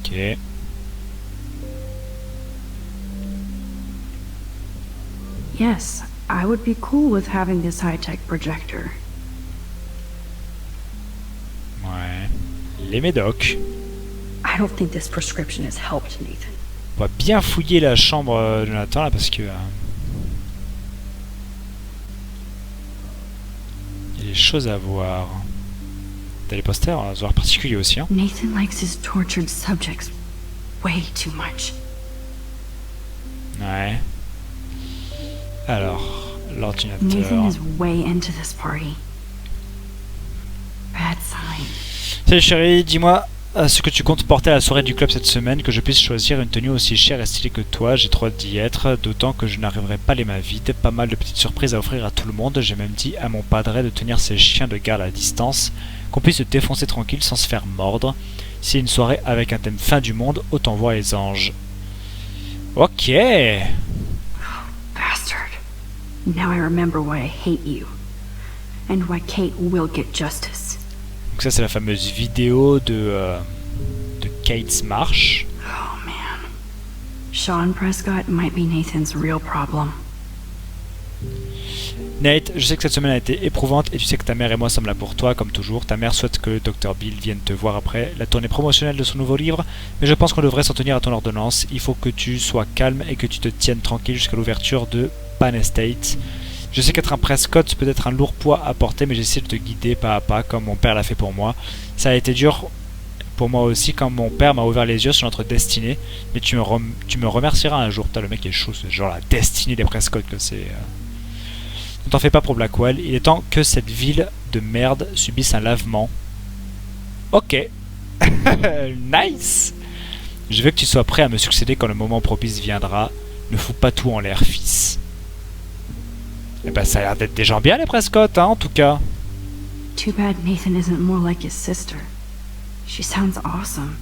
Ok. Yes, I would be cool with having this high-tech projector. Ouais. Les médocs. I don't think this prescription has helped, Nathan. On va bien fouiller la chambre de Nathan là parce que... il y a des choses à voir. T'as les posters, un hasard particulier aussi. Hein. Nathan likes his tortured subjects way too much. Ouais. Alors, l'ordinateur. Nathan is way into this party. Bad sign. Salut chérie, dis-moi ce que tu comptes porter à la soirée du club cette semaine, que je puisse choisir une tenue aussi chère et stylée que toi. J'ai trop hâte d'y être, d'autant que je n'arriverai pas les mains vides. Pas mal de petites surprises à offrir à tout le monde. J'ai même dit à mon padre de tenir ses chiens de garde à distance, qu'on puisse se défoncer tranquille sans se faire mordre. Si c'est une soirée avec un thème fin du monde, autant voir les anges. Ok. Bastard. Now I remember why I hate you. And why Kate will get justice. Donc ça c'est la fameuse vidéo de Kate's marche. Oh man. Sean Prescott might be Nathan's real problem. Nate, je sais que cette semaine a été éprouvante et tu sais que ta mère et moi sommes là pour toi, comme toujours. Ta mère souhaite que le Dr Bill vienne te voir après la tournée promotionnelle de son nouveau livre, mais je pense qu'on devrait s'en tenir à ton ordonnance. Il faut que tu sois calme et que tu te tiennes tranquille jusqu'à l'ouverture de Pan Estate. Je sais qu'être un Prescott peut être un lourd poids à porter, mais j'essaie de te guider pas à pas comme mon père l'a fait pour moi. Ça a été dur pour moi aussi quand mon père m'a ouvert les yeux sur notre destinée, mais tu me remercieras un jour. Putain, le mec est chaud, c'est genre la destinée des Prescott que c'est... Ne t'en fais pas pour Blackwell, il est temps que cette ville de merde subisse un lavement. Ok. Nice. Je veux que tu sois prêt à me succéder quand le moment propice viendra. Ne fous pas tout en l'air, fils. Eh ben, ça a l'air d'être des gens bien, les Prescott, hein, en tout cas. Too bad Nathan isn't more like his sister. She sounds awesome.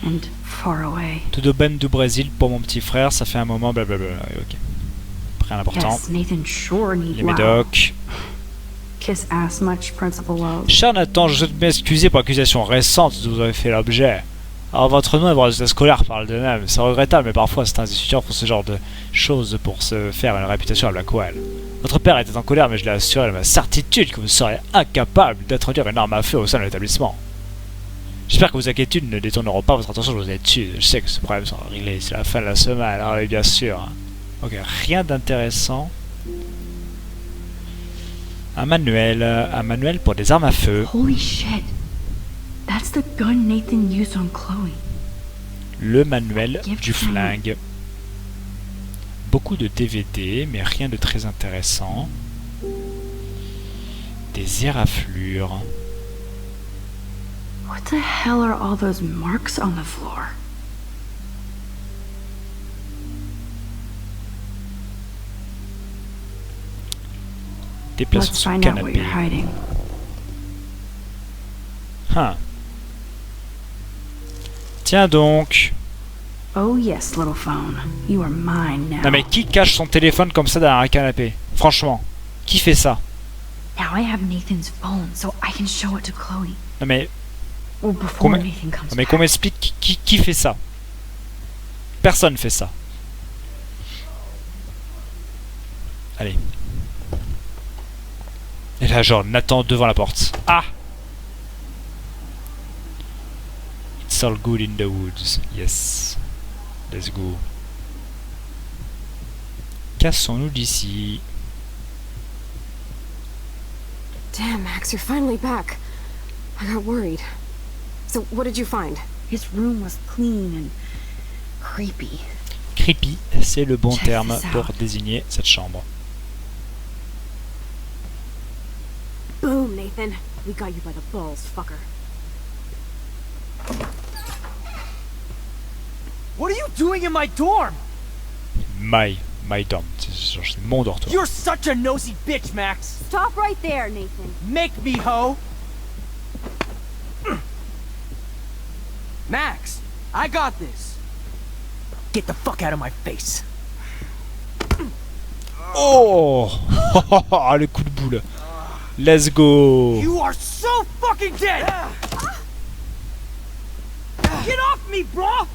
And far away. Tout de ben du Brésil pour mon petit frère, ça fait un moment, blablabla. Ok. Rien d'important. Yes, Nathan sure needs Les médocs. Kiss ass much, Principal Wells. Cher Nathan, je souhaite m'excuser pour l'accusation récente dont vous avez fait l'objet. Alors votre nom et vos résultats scolaires parlent d'eux-mêmes. C'est regrettable, mais parfois certains étudiants font ce genre de choses pour se faire une réputation à Blackwell. Votre père était en colère, mais je l'ai assuré de ma certitude que vous seriez incapable d'introduire une arme à feu au sein de l'établissement. J'espère que vos inquiétudes ne détourneront pas votre attention de vos études. Je sais que ce problème sera réglé, c'est la fin de la semaine, alors oui, bien sûr. Ok, rien d'intéressant. Un manuel pour des armes à feu. Holy shit. That's the gun Nathan used on Chloe. Le manuel du flingue. Beaucoup de DVD, mais rien de très intéressant. Des éraflures. What the hell are all those marks on the floor? Déplaçons son canapé. Huh. Tiens donc. Oh yes, little phone. You are mine now. Non mais qui cache son téléphone comme ça derrière un canapé? Franchement, qui fait ça? Now I have Nathan's phone, so I can show it to Chloe. Non mais Well, before Nathan comes back. qu'on m'explique qui fait ça? Personne fait ça. Allez. Et là genre Nathan devant la porte. Ah! It's all good in the woods. Yes. Let's go. Cassons-nous d'ici. Damn, Max, you're finally back. I got worried. So, what did you find? His room was clean and creepy. Creepy, c'est le bon Check terme this pour out. désigner cette chambre. Boom, Nathan. We got you by the balls, fucker. What are you doing in my dorm? My dorm, c'est mon dortoir. You're such a nosy bitch, Max. Stop right there, Nathan. Make me, ho. Max, I got this. Get the fuck out of my face. Oh, le coup de boule. Let's go. You are so fucking dead! Get off me, bro!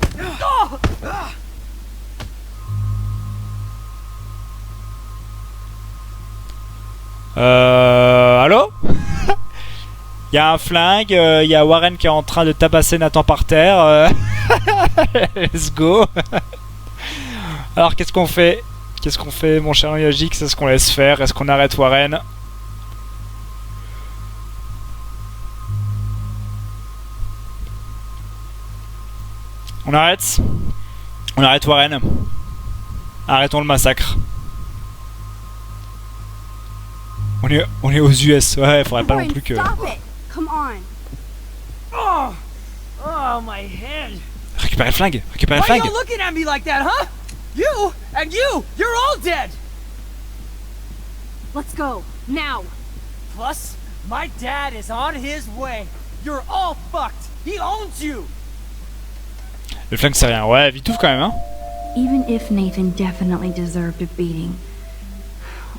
Allô? Il y a un flingue, il y a Warren qui est en train de tabasser Nathan par terre. Let's go. Alors qu'est-ce qu'on fait? Qu'est-ce qu'on fait, mon cher Yajik? Est-ce qu'on laisse faire? Est-ce qu'on arrête Warren? On arrête? On arrête Warren. Arrêtons le massacre. On est aux US, ouais, faudrait pas non plus que... Come on. Oh, my head! Récupérez le flingue, récupérez le Why flingue. you looking at me like that, huh? You and you're all dead! Let's go, now. Plus, my dad is on his way. You're all fucked. He owns you. Le flingue c'est rien, ouais, vite ouf quand même, hein. Even if Nathan definitely deserved a beating,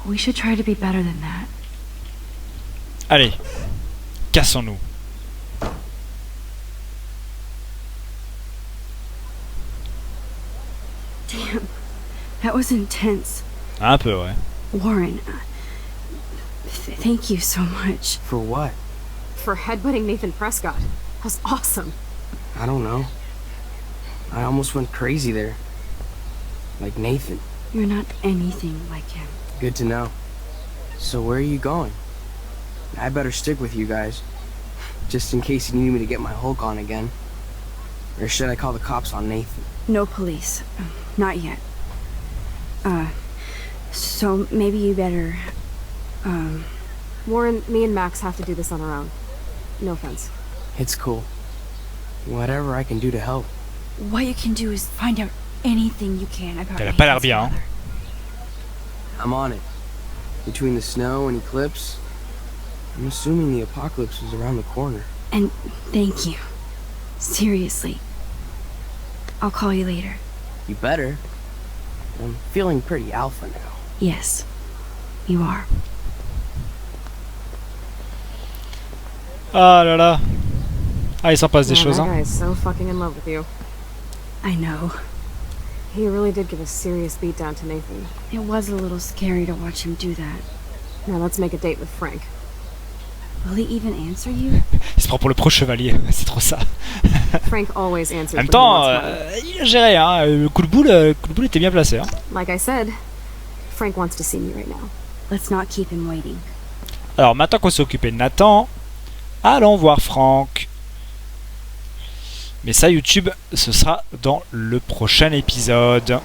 we should try to be better than that. Allez, cassons-nous. Damn, that was intense. Un peu, ouais. Warren, thank you so much. For what? For headbutting Nathan Prescott. That was awesome. I don't know. I almost went crazy there. Like Nathan. You're not anything like him. Good to know. So where are you going? I better stick with you guys. Just in case you need me to get my Hulk on again. Or should I call the cops on Nathan? No police. Not yet. So maybe you better, Warren, me and Max have to do this on our own. No offense. It's cool. Whatever I can do to help. What you can do is find out anything you can about Elle a pas l'air Nathan's bien, hein. father. I'm on it. Between the snow and eclipse, I'm assuming the apocalypse is around the corner. And thank you. Seriously. I'll call you later. You better. I'm feeling pretty alpha now. Yes, you are. Ah là là. Ah, il s'en passe des choses, That hein. guy is so fucking in love with you. I know. He really did give a serious beatdown to Nathan. It was a little scary to watch him do that. Now let's make a date with Frank. Will he even answer you? Il se prend pour le pro chevalier, c'est trop ça. Frank always answers En même when he temps, wants money. il a géré, hein. Le coup de boule était bien placé, hein. Like I said, Frank wants to see me right now. Let's not keep him waiting. Alors maintenant qu'on s'est occupé de Nathan, allons voir Franck. Mais ça, YouTube, ce sera dans le prochain épisode.